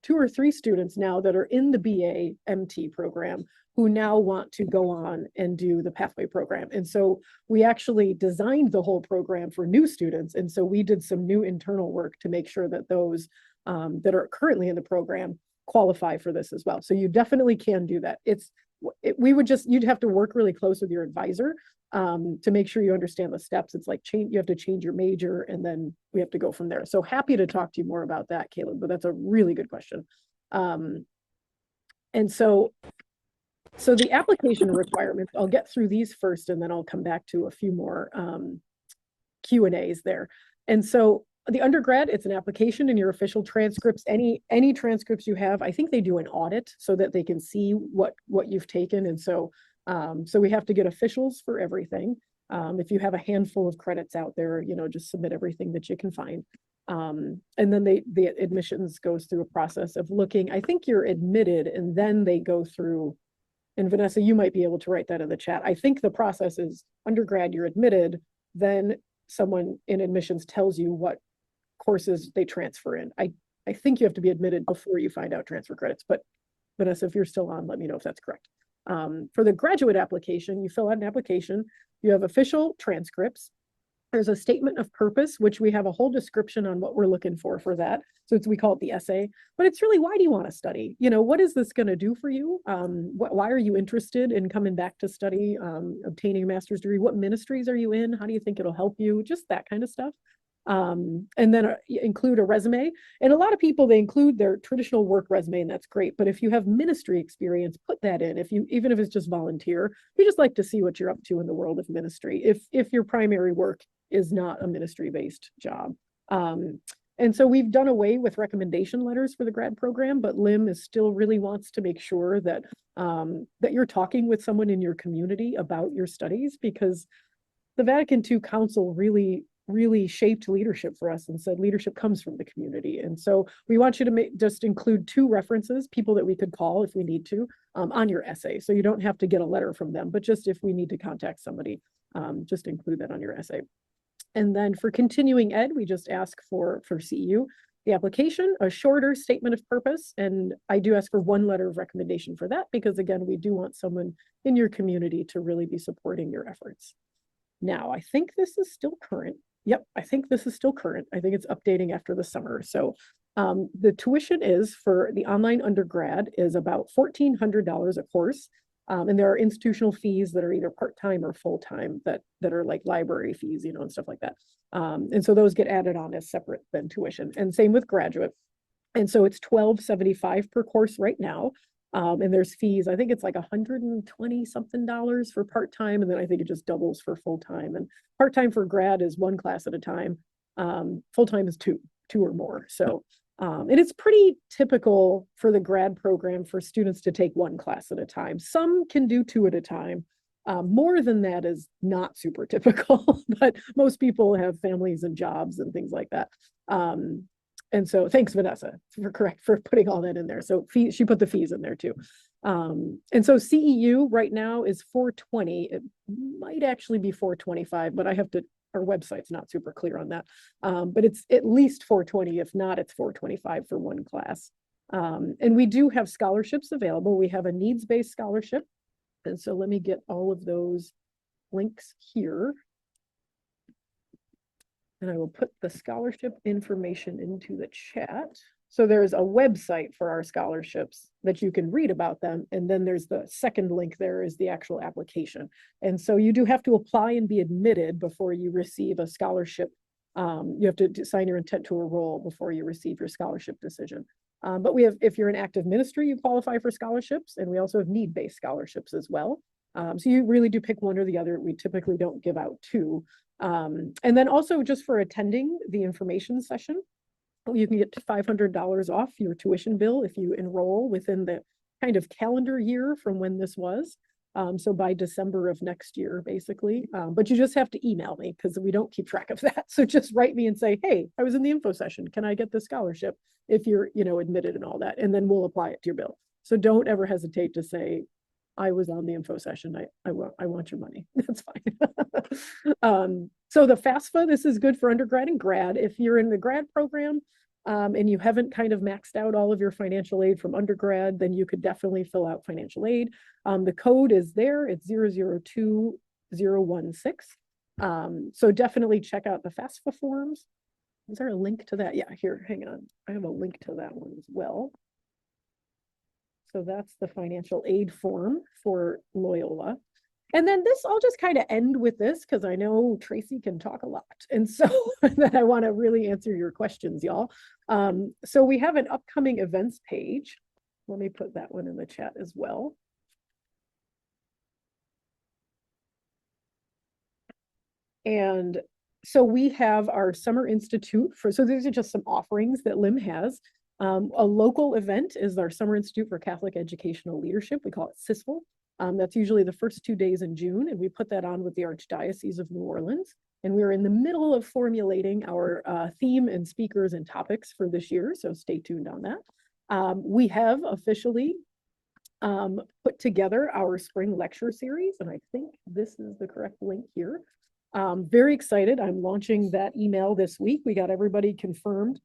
2 or 3 students now that are in the BA MT program who now want to go on and do the pathway program. And so we actually designed the whole program for new students. And so we did some new internal work to make sure that those that are currently in the program qualify for this as well. So you definitely can do that. You'd have to work really close with your advisor to make sure you understand the steps. It's like you have to change your major and then we have to go from there. So happy to talk to you more about that, Caleb, but that's a really good question. And so the application requirements, I'll get through these first and then I'll come back to a few more Q&As there. And so the undergrad, it's an application and your official transcripts, any transcripts you have, I think they do an audit so that they can see what you've taken. And so we have to get officials for everything. If you have a handful of credits out there, just submit everything that you can find. And then the admissions goes through a process of looking, I think you're admitted, and then they go through, and Vanessa, you might be able to write that in the chat. I think the process is undergrad, you're admitted, then someone in admissions tells you what courses they transfer in. I think you have to be admitted before you find out transfer credits, but Vanessa, if you're still on, let me know if that's correct. For the graduate application, you fill out an application, you have official transcripts. There's a statement of purpose, which we have a whole description on what we're looking for that. So we call it the essay, but it's really, why do you want to study? What is this going to do for you? Why are you interested in coming back to study, obtaining a master's degree? What ministries are you in? How do you think it'll help you? Just that kind of stuff. And then include a resume. And a lot of people, they include their traditional work resume, and that's great. But if you have ministry experience, put that in. Even if it's just volunteer, we just like to see what you're up to in the world of ministry. If your primary work is not a ministry-based job. And so we've done away with recommendation letters for the grad program, but LIM still really wants to make sure that that you're talking with someone in your community about your studies, because the Vatican II Council really shaped leadership for us and said leadership comes from the community. And so we want you to just include 2 references, people that we could call if we need to, on your essay. So you don't have to get a letter from them, but just if we need to contact somebody, just include that on your essay. And then for continuing ed, we just ask for CEU, the application, a shorter statement of purpose. And I do ask for 1 letter of recommendation for that, because again, we do want someone in your community to really be supporting your efforts. Now, I think this is still current. Yep, I think this is still current. I think it's updating after the summer. So the tuition is for the online undergrad is about $1,400 a course. And there are institutional fees that are either part-time or full-time that are like library fees, and stuff like that. And so those get added on as separate than tuition, and same with graduate. And so it's $1,275 per course right now. And there's fees, I think it's like $120 something for part-time. And then I think it just doubles for full-time, and part-time for grad is 1 class at a time. Full-time is two or more. So, and it's pretty typical for the grad program for students to take 1 class at a time. Some can do 2 at a time. More than that is not super typical, but most people have families and jobs and things like that. And so thanks, Vanessa, for putting all that in there. So she put the fees in there too. And so CEU right now is $420. It might actually be $425, but our website's not super clear on that. But it's at least $420. If not, it's $425 for 1 class. And we do have scholarships available. We have a needs-based scholarship. And so let me get all of those links here. And I will put the scholarship information into the chat. So there's a website for our scholarships that you can read about them. And then there's the second link there is the actual application. And so you do have to apply and be admitted before you receive a scholarship. You have to sign your intent to enroll before you receive your scholarship decision. But if you're an active ministry, you qualify for scholarships. And we also have need-based scholarships as well. So you really do pick one or the other. We typically don't give out 2. And then also just for attending the information session, you can get $500 off your tuition bill if you enroll within the kind of calendar year from when this was. So by December of next year, basically. But you just have to email me because we don't keep track of that. So just write me and say, hey, I was in the info session. Can I get the scholarship if you're, admitted and all that? And then we'll apply it to your bill. So don't ever hesitate to say, I was on the info session. I want your money. That's fine. So the FAFSA, this is good for undergrad and grad. If you're in the grad program and you haven't kind of maxed out all of your financial aid from undergrad, then you could definitely fill out financial aid. The code is there. It's 002016. So definitely check out the FAFSA forms. Is there a link to that? Yeah, here, hang on. I have a link to that one as well. So that's the financial aid form for Loyola. And then this, I'll just kind of end with this because I know Tracey can talk a lot. And so that I want to really answer your questions, y'all. So we have an upcoming events page. Let me put that one in the chat as well. And so we have our Summer Institute so these are just some offerings that LIM has. A local event is our Summer Institute for Catholic Educational Leadership. We call it SISFL. That's usually the first 2 days in June, and we put that on with the Archdiocese of New Orleans. And we're in the middle of formulating our theme and speakers and topics for this year, so stay tuned on that. We have officially put together our spring lecture series, and I think this is the correct link here. Very excited. I'm launching that email this week. We got everybody confirmed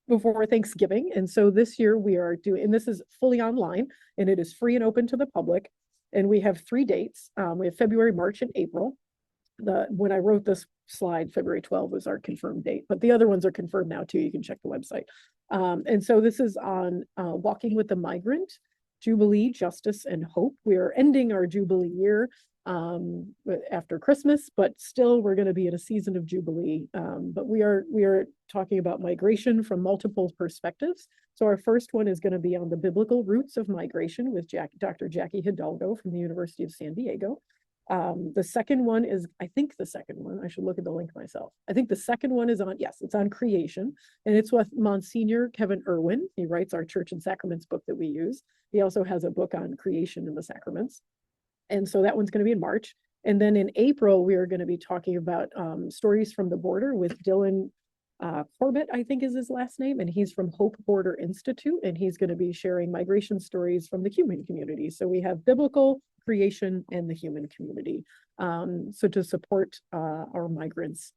before Thanksgiving. And so this year we are doing, and this is fully online, and it is free and open to the public. And we have 3 dates. We have February, March, and April. When I wrote this slide, February 12 was our confirmed date, but the other ones are confirmed now too. You can check the website. And so this is on Walking with the Migrant, Jubilee, Justice, and Hope. We are ending our Jubilee year after Christmas, but still we're going to be in a season of Jubilee. But we are talking about migration from multiple perspectives. So our first one is going to be on the biblical roots of migration with Dr. Jackie Hidalgo from the University of San Diego. The second one is, I should look at the link myself. I think the second one is on, yes, it's on creation, and it's with Monsignor Kevin Irwin. He writes our Church and Sacraments book that we use. He also has a book on creation and the sacraments. And so that one's going to be in March. And then in April, we are going to be talking about stories from the border with Dylan Corbett, I think is his last name, and he's from Hope Border Institute, and he's going to be sharing migration stories from the human community. So we have biblical, creation, and the human community. So to support our migrants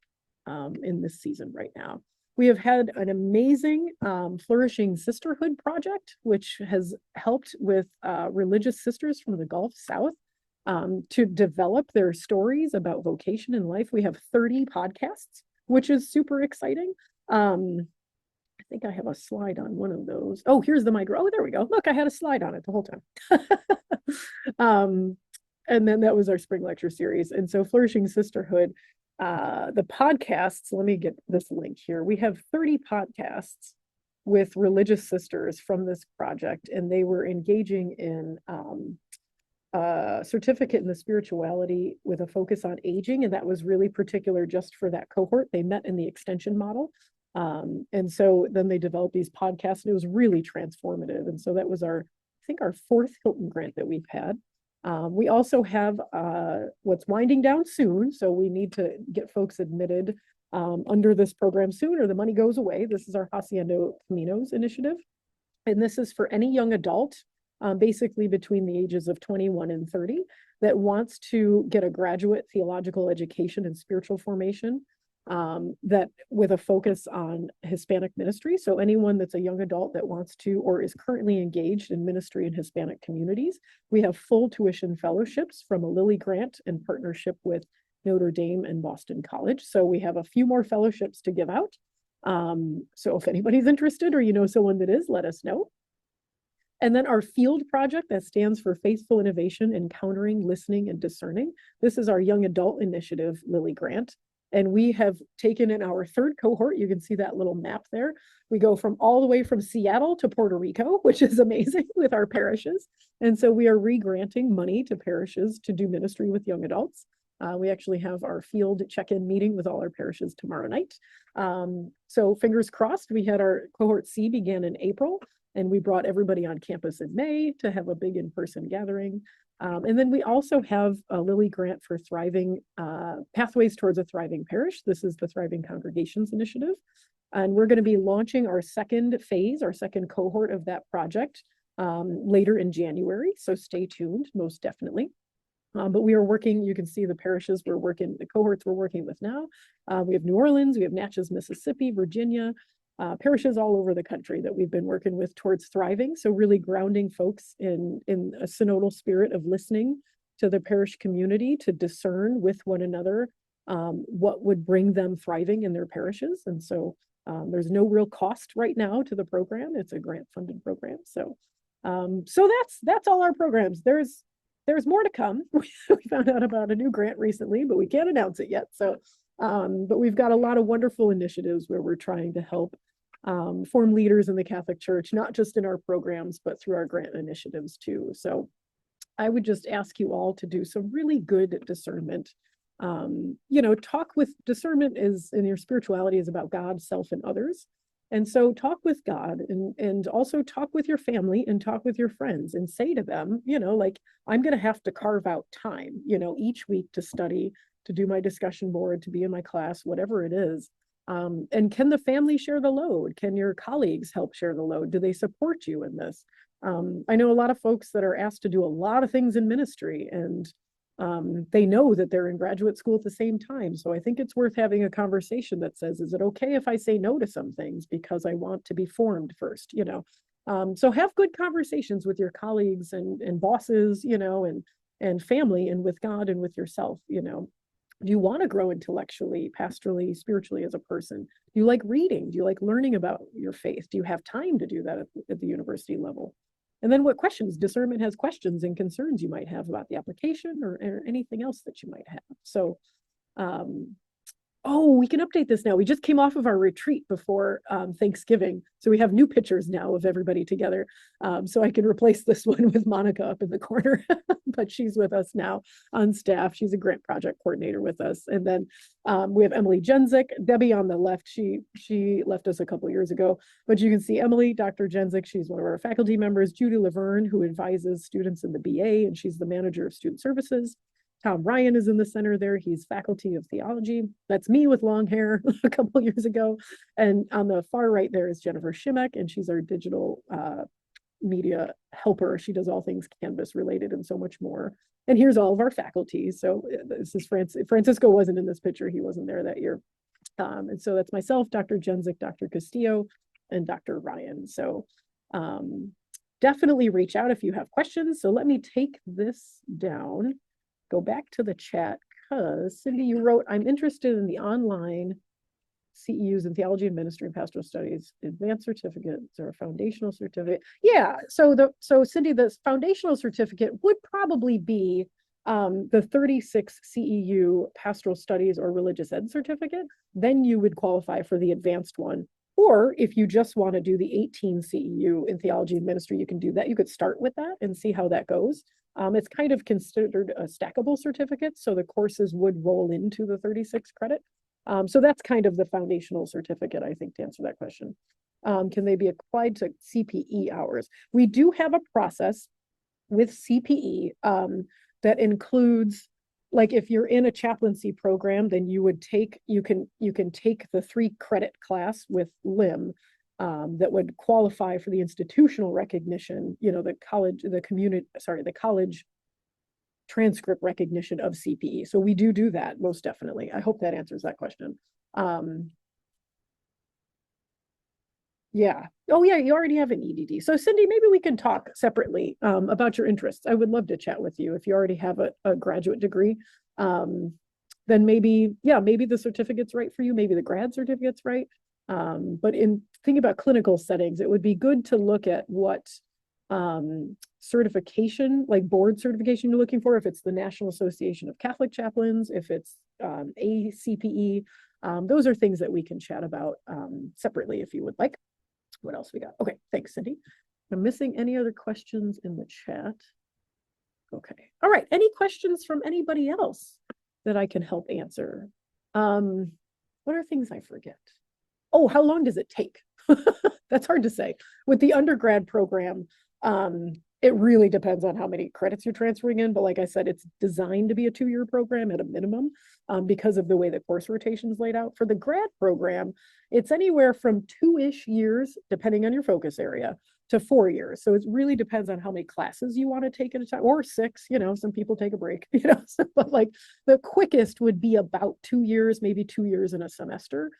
in this season right now. We have had an amazing Flourishing Sisterhood project, which has helped with religious sisters from the Gulf South to develop their stories about vocation in life. We have 30 podcasts, which is super exciting. I think I have a slide on one of those. Oh, here's the migrant. Oh, there we go. Look, I had a slide on it the whole time. And then that was our spring lecture series. And so Flourishing Sisterhood, the podcasts, let me get this link here. We have 30 podcasts with religious sisters from this project, and they were engaging in certificate in the spirituality with a focus on aging, and that was really particular just for that cohort. They met in the extension model, and so then they developed these podcasts, and it was really transformative. And so that was I think our 4th Hilton grant that we've had. We also have what's winding down soon, so we need to get folks admitted under this program soon, or the money goes away. This is our Hacienda Caminos initiative, and this is for any young adult basically between the ages of 21 and 30 that wants to get a graduate theological education and spiritual formation that with a focus on Hispanic ministry. So anyone that's a young adult that wants to or is currently engaged in ministry in Hispanic communities, we have full tuition fellowships from a Lilly grant in partnership with Notre Dame and Boston College. So we have a few more fellowships to give out. So if anybody's interested or you know someone that is, let us know. And then our field project that stands for Faithful Innovation, Encountering, Listening, and Discerning. This is our young adult initiative, Lilly grant. And we have taken in our 3rd cohort. You can see that little map there. We go from all the way from Seattle to Puerto Rico, which is amazing with our parishes. And so we are re-granting money to parishes to do ministry with young adults. We actually have our field check-in meeting with all our parishes tomorrow night. So fingers crossed. We had our cohort C began in April, and we brought everybody on campus in May to have a big in-person gathering. And then we also have a Lilly grant for thriving Pathways Towards a Thriving Parish. This is the Thriving Congregations Initiative. And we're going to be launching our 2nd phase, our 2nd cohort of that project later in January. So stay tuned, most definitely. But we are working, you can see the parishes the cohorts we're working with now. We have New Orleans, we have Natchez, Mississippi, Virginia, parishes all over the country that we've been working with towards thriving. So really grounding folks in a synodal spirit of listening to the parish community to discern with one another what would bring them thriving in their parishes. And so there's no real cost right now to the program. It's a grant funded program. So that's all our programs. There's more to come. We found out about a new grant recently, but we can't announce it yet. So but we've got a lot of wonderful initiatives where we're trying to help form leaders in the Catholic Church, not just in our programs, but through our grant initiatives too. So I would just ask you all to do some really good discernment. Talk with discernment in your spirituality is about God, self, and others. And so talk with God and also talk with your family and talk with your friends and say to them, like, I'm going to have to carve out time, each week to study, to do my discussion board, to be in my class, whatever it is. And can the family share the load? Can your colleagues help share the load? Do they support you in this? I know a lot of folks that are asked to do a lot of things in ministry, and they know that they're in graduate school at the same time. So I think it's worth having a conversation that says, is it okay if I say no to some things because I want to be formed first, So have good conversations with your colleagues and bosses, and family, and with God and with yourself, Do you want to grow intellectually, pastorally, spiritually as a person? Do you like reading? Do you like learning about your faith? Do you have time to do that at the university level? And then what questions? Discernment has questions and concerns you might have about the application or anything else that you might have. So oh, we can update this now. We just came off of our retreat before Thanksgiving. So we have new pictures now of everybody together. So I can replace this one with Monica up in the corner, but she's with us now on staff. She's a grant project coordinator with us. And then we have Emily Jenzik, Debbie on the left. She left us a couple of years ago, but you can see Emily, Dr. Jenzik. She's one of our faculty members. Judy Laverne, who advises students in the BA, and she's the manager of student services. Tom Ryan is in the center there. He's faculty of theology. That's me with long hair a couple years ago. And on the far right there is Jennifer Shimek, and she's our digital media helper. She does all things Canvas related and so much more. And here's all of our faculty. So this is Francisco wasn't in this picture. He wasn't there that year. And so that's myself, Dr. Jenzik, Dr. Castillo, and Dr. Ryan. So definitely reach out if you have questions. So let me take this down. Go back to the chat because Cindy, you wrote, I'm interested in the online CEUs in theology and ministry and pastoral studies, advanced certificates or a foundational certificate. Yeah, so Cindy, the foundational certificate would probably be the 36 CEU pastoral studies or religious ed certificate. Then you would qualify for the advanced one. Or if you just want to do the 18 CEU in theology and ministry, you can do that. You could start with that and see how that goes. It's kind of considered a stackable certificate, so the courses would roll into the 36 credit. So that's kind of the foundational certificate, I think, to answer that question. Can they be applied to CPE hours? We do have a process with CPE that includes, like, if you're in a chaplaincy program, then you can take the 3 credit class with LIM. That would qualify for the institutional recognition, the college transcript recognition of CPE. So we do that most definitely. I hope that answers that question. Yeah. Oh yeah, you already have an EDD. So Cindy, maybe we can talk separately about your interests. I would love to chat with you if you already have a graduate degree. Then maybe the certificate's right for you. Maybe the grad certificate's right. But in thinking about clinical settings, it would be good to look at what certification, like board certification, you're looking for, if it's the National Association of Catholic Chaplains, if it's ACPE. Those are things that we can chat about separately if you would like. What else we got? Okay, thanks, Cindy. I'm missing any other questions in the chat. Okay, all right. Any questions from anybody else that I can help answer? What are things I forget? Oh, how long does it take? That's hard to say. With the undergrad program, it really depends on how many credits you're transferring in. But like I said, it's designed to be a 2-year program at a minimum because of the way the course rotation is laid out. For the grad program, it's anywhere from 2-ish years, depending on your focus area, to 4 years. So it really depends on how many classes you want to take at a time, or 6, some people take a break, but like the quickest would be about 2 years, maybe 2 years in a semester.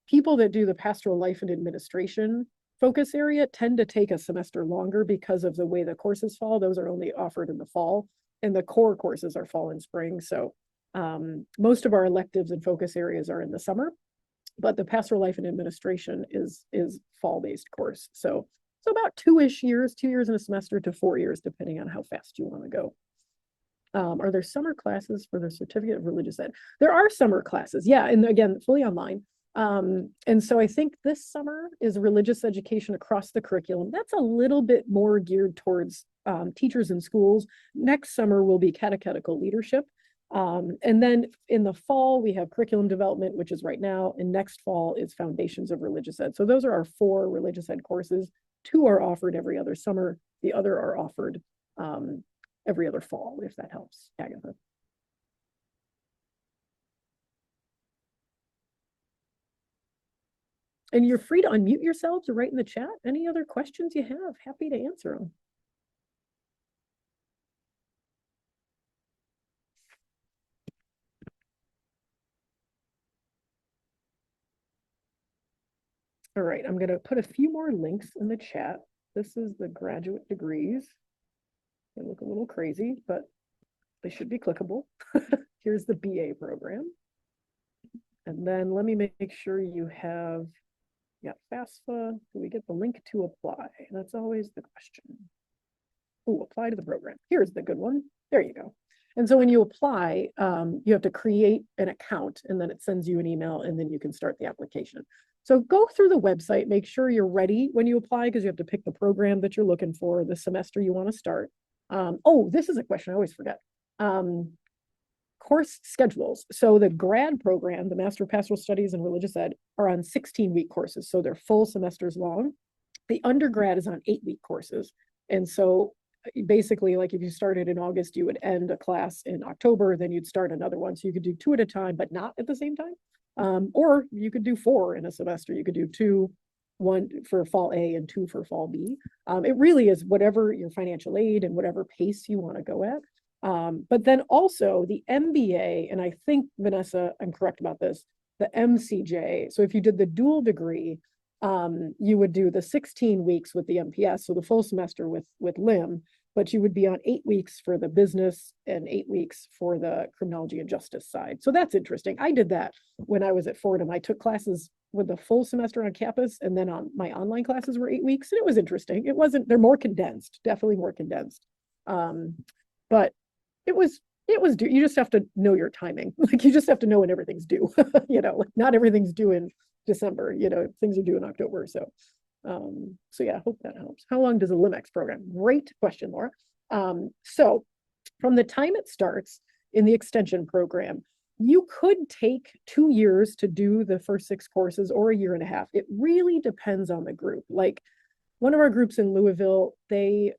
People that do the pastoral life and administration focus area tend to take a semester longer because of the way the courses fall. Those are only offered in the fall, and the core courses are fall and spring. So most of our electives and focus areas are in the summer, but the pastoral life and administration is fall-based course. So about 2-ish years, 2 years in a semester to 4 years, depending on how fast you want to go. Are there summer classes for the certificate of religious ed? There are summer classes, yeah, and again, fully online. And so I think this summer is religious education across the curriculum. That's a little bit more geared towards teachers in schools. Next summer will be catechetical leadership. And then in the fall, we have curriculum development, which is right now, and next fall is Foundations of Religious Ed. So those are our 4 religious ed courses. 2 are offered every other summer. The other are offered every other fall, if that helps, Agatha. And you're free to unmute yourselves or write in the chat. Any other questions you have, happy to answer them. All right, I'm going to put a few more links in the chat. This is the graduate degrees. They look a little crazy, but they should be clickable. Here's the BA program. And then let me make sure you have, yeah, FAFSA. Do we get the link to apply? That's always the question. Oh, apply to the program. Here's the good one. There you go. And so when you apply, you have to create an account, and then it sends you an email, and then you can start the application. So go through the website, make sure you're ready when you apply, because you have to pick the program that you're looking for, the semester you want to start. Oh, this is a question I always forget. Course schedules. So the grad program, the Master of Pastoral Studies and Religious Ed, are on 16-week courses. So they're full semesters long. The undergrad is on 8-week courses. And so basically, like if you started in August, you would end a class in October, then you'd start another one. So you could do 2 at a time, but not at the same time. Or you could do 4 in a semester. You could do 2, 1 for fall A and 2 for fall B. It really is whatever your financial aid and whatever pace you want to go at. But then also the MBA, and I think, Vanessa, I'm correct about this, the MCJ. So if you did the dual degree, you would do the 16 weeks with the MPS, so the full semester with LIM, but you would be on 8 weeks for the business and 8 weeks for the criminology and justice side. So that's interesting. I did that when I was at Fordham. I took classes with the full semester on campus, and then on my online classes were 8 weeks, and it was interesting. It wasn't, they're more condensed, definitely more condensed. But it was due. You just have to know your timing. Like you just have to know when everything's due. Like not everything's due in December, things are due in October. So yeah, I hope that helps. How long does a LIMEX program? Great question, Laura. So from the time it starts in the extension program, you could take 2 years to do the first 6 courses or a year and a half. It really depends on the group. Like one of our groups in Louisville, they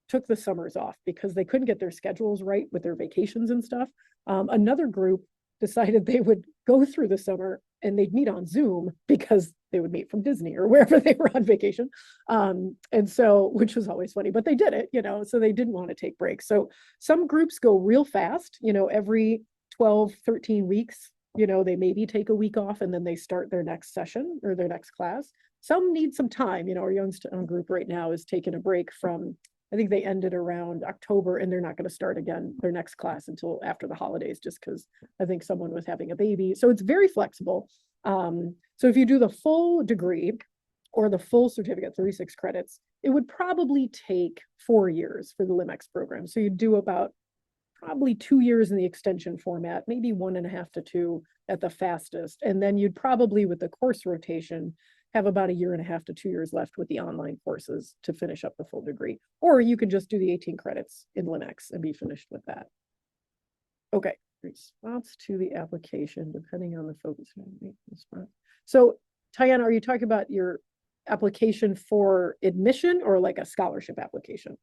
took the summers off because they couldn't get their schedules right with their vacations and stuff. Another group decided they would go through the summer and they'd meet on Zoom because they would meet from Disney or wherever they were on vacation. And so, which was always funny, but they did it, so they didn't want to take breaks. So some groups go real fast, every 12, 13 weeks, they maybe take a week off and then they start their next session or their next class. Some need some time, our Youngstown group right now is taking a break from, I think they ended around October, and they're not going to start again their next class until after the holidays, just because I think someone was having a baby. So it's very flexible. So if you do the full degree or the full certificate, 36 credits, it would probably take 4 years for the LIMEX program. So you'd do about probably 2 years in the extension format, maybe 1.5 to 2 at the fastest. And then you'd probably, with the course rotation, have about 1.5 to 2 years left with the online courses to finish up the full degree. Or you could just do the 18 credits in LIMEX and be finished with that. Okay, response to the application, depending on the focus. So, Tiana, are you talking about your application for admission or like a scholarship application?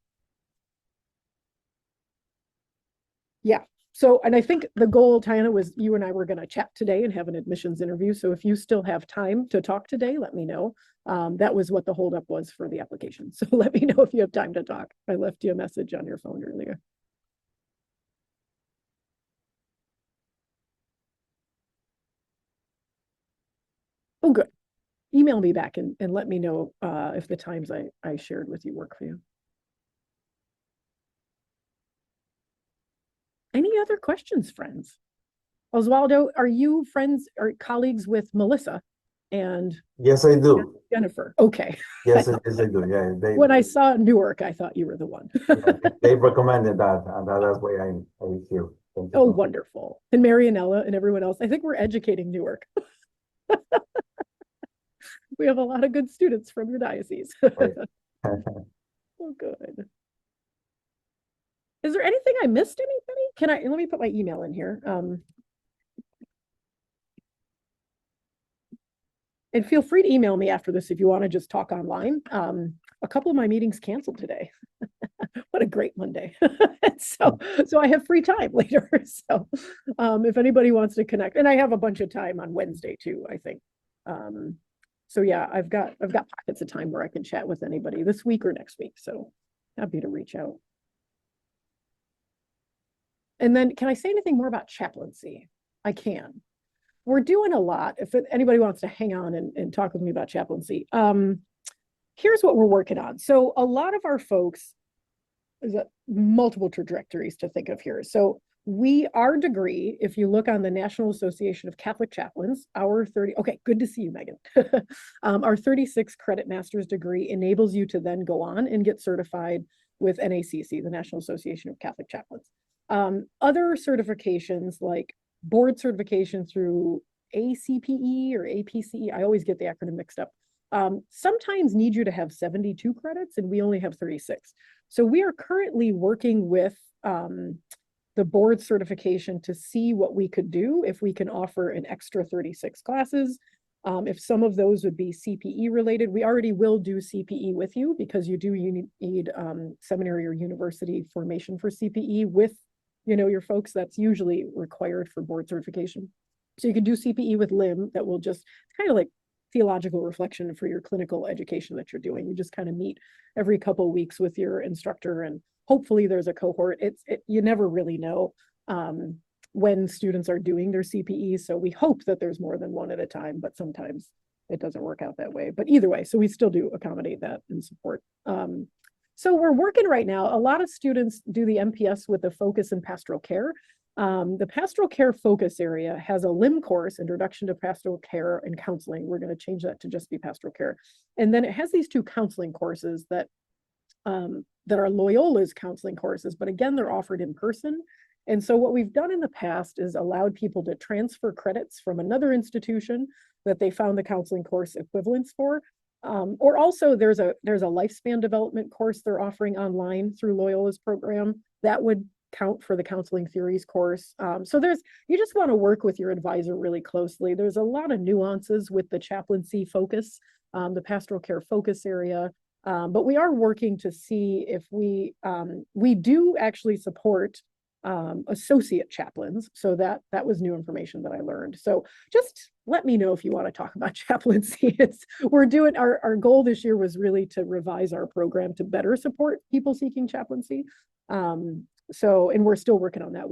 Yeah. So, and I think the goal, Tiana, was you and I were going to chat today and have an admissions interview. So if you still have time to talk today, let me know. That was what the holdup was for the application. So let me know if you have time to talk. I left you a message on your phone earlier. Oh, good. Email me back and let me know if the times I shared with you work for you. Any other questions, friends? Oswaldo, are you friends or colleagues with Melissa and Yes, I do. Jennifer? Okay. Yes, yes, I do. Yeah, When I saw Newark, I thought you were the one. they recommended that, and that's why I'm here. Thank you Oh, so much. wonderful. And Marianella and everyone else. I think we're educating Newark. We have a lot of good students from your diocese. Right. Oh, good. Is there anything I missed, anybody? Let me put my email in here. And feel free to email me after this if you want to just talk online. A couple of my meetings canceled today. What a great Monday. So I have free time later. So if anybody wants to connect, and I have a bunch of time on Wednesday too, I think. So yeah, I've got pockets of time where I can chat with anybody this week or next week. So happy to reach out. And then can I say anything more about chaplaincy? I can. We're doing a lot. If anybody wants to hang on and talk with me about chaplaincy, here's what we're working on. So a lot of our folks, is multiple trajectories to think of here. So our degree, if you look on the National Association of Catholic Chaplains, okay, good to see you, Megan. Our 36 credit master's degree enables you to then go on and get certified with NACC, the National Association of Catholic Chaplains. Other certifications like board certification through ACPE or APCE, I always get the acronym mixed up, sometimes need you to have 72 credits and we only have 36. So we are currently working with the board certification to see what we could do if we can offer an extra 36 classes. If some of those would be CPE related, we already will do CPE with you because you need seminary or university formation for CPE with your folks. That's usually required for board certification. So you can do CPE with LIM that will just kind of like theological reflection for your clinical education that you're doing. You just kind of meet every couple of weeks with your instructor and hopefully there's a cohort. You never really know when students are doing their CPE. So we hope that there's more than one at a time, but sometimes it doesn't work out that way. But either way, so we still do accommodate that and support. So we're working right now. A lot of students do the MPS with a focus in pastoral care. The pastoral care focus area has a LIM course, Introduction to Pastoral Care and Counseling. We're going to change that to just be pastoral care. And then it has these two counseling courses that are Loyola's counseling courses, but again, they're offered in person. And so what we've done in the past is allowed people to transfer credits from another institution that they found the counseling course equivalents for. Or also there's a lifespan development course they're offering online through Loyola's program that would count for the counseling theories course. So you just want to work with your advisor really closely. There's a lot of nuances with the chaplaincy focus, the pastoral care focus area. But we are working to see if we do actually support associate chaplains. So that was new information that I learned. So just let me know if you want to talk about chaplaincy. We're doing our goal this year was really to revise our program to better support people seeking chaplaincy. And we're still working on that.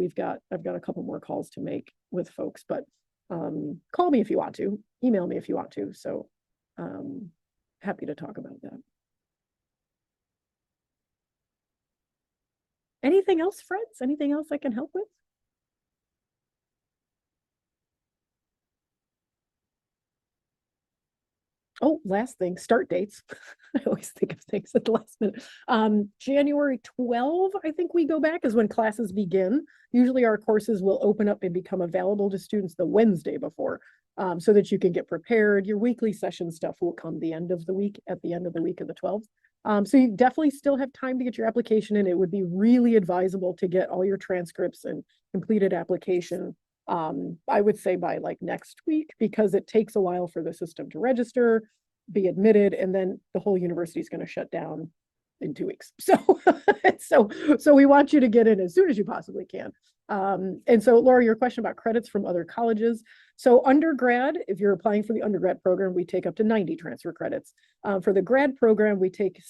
I've got a couple more calls to make with folks, but call me if you want to, email me if you want to. So happy to talk about that. Anything else, friends? Anything else I can help with? Oh, last thing, start dates. I always think of things at the last minute. January 12, I think we go back is when classes begin. Usually our courses will open up and become available to students the Wednesday before, so that you can get prepared. Your weekly session stuff will come at the end of the week of the 12th. So you definitely still have time to get your application in. It would be really advisable to get all your transcripts and completed application, I would say by like next week, because it takes a while for the system to register, be admitted, and then the whole university is going to shut down in 2 weeks. So we want you to get in as soon as you possibly can. And so Laura, your question about credits from other colleges. So undergrad, if you're applying for the undergrad program, we take up to 90 transfer credits. For the grad program, we take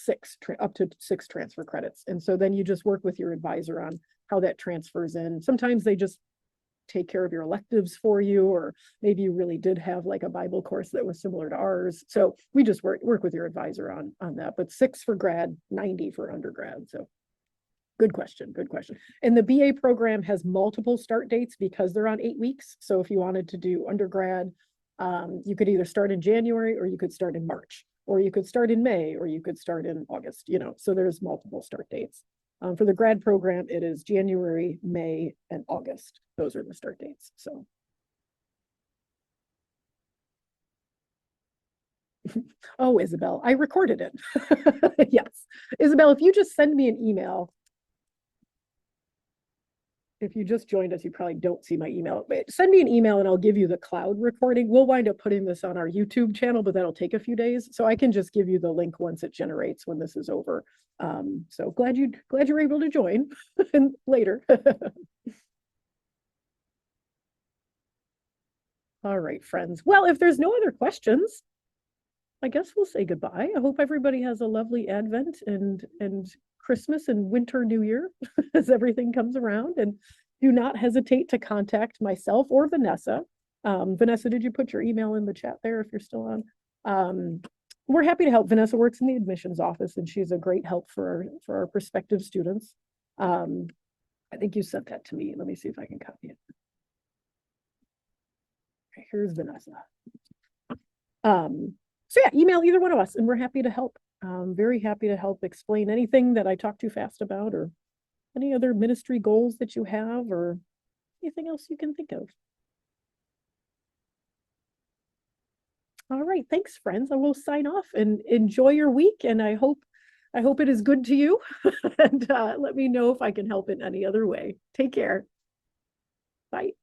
up to six transfer credits. And so then you just work with your advisor on how that transfers in. Sometimes they just take care of your electives for you, or maybe you really did have like a Bible course that was similar to ours. So we just work with your advisor on that, but 6 for grad, 90 for undergrad. So good question. And the BA program has multiple start dates because they're on 8 weeks. So if you wanted to do undergrad, you could either start in January, or you could start in March, or you could start in May, or you could start in August, so there's multiple start dates. For the grad program, it is January, May, and August. Those are the start dates. So. Oh, Isabel, I recorded it. Yes. Isabel, if you just send me an email. if you just joined us, you probably don't see my email. But send me an email and I'll give you the cloud recording. We'll wind up putting this on our YouTube channel, but that'll take a few days. So I can just give you the link once it generates when this is over. So glad you're able to join and later. All right, friends. Well, if there's no other questions, I guess we'll say goodbye. I hope everybody has a lovely Advent and Christmas and winter New Year as everything comes around. And do not hesitate to contact myself or Vanessa. Vanessa, did you put your email in the chat there if you're still on? We're happy to help. Vanessa works in the admissions office and she's a great help for our prospective students. I think you sent that to me. Let me see if I can copy it. Okay, here's Vanessa. So yeah, email either one of us and we're happy to help. Very happy to help explain anything that I talk too fast about or any other ministry goals that you have or anything else you can think of. All right, thanks, friends. I will sign off and enjoy your week. And I hope it is good to you. And let me know if I can help in any other way. Take care. Bye.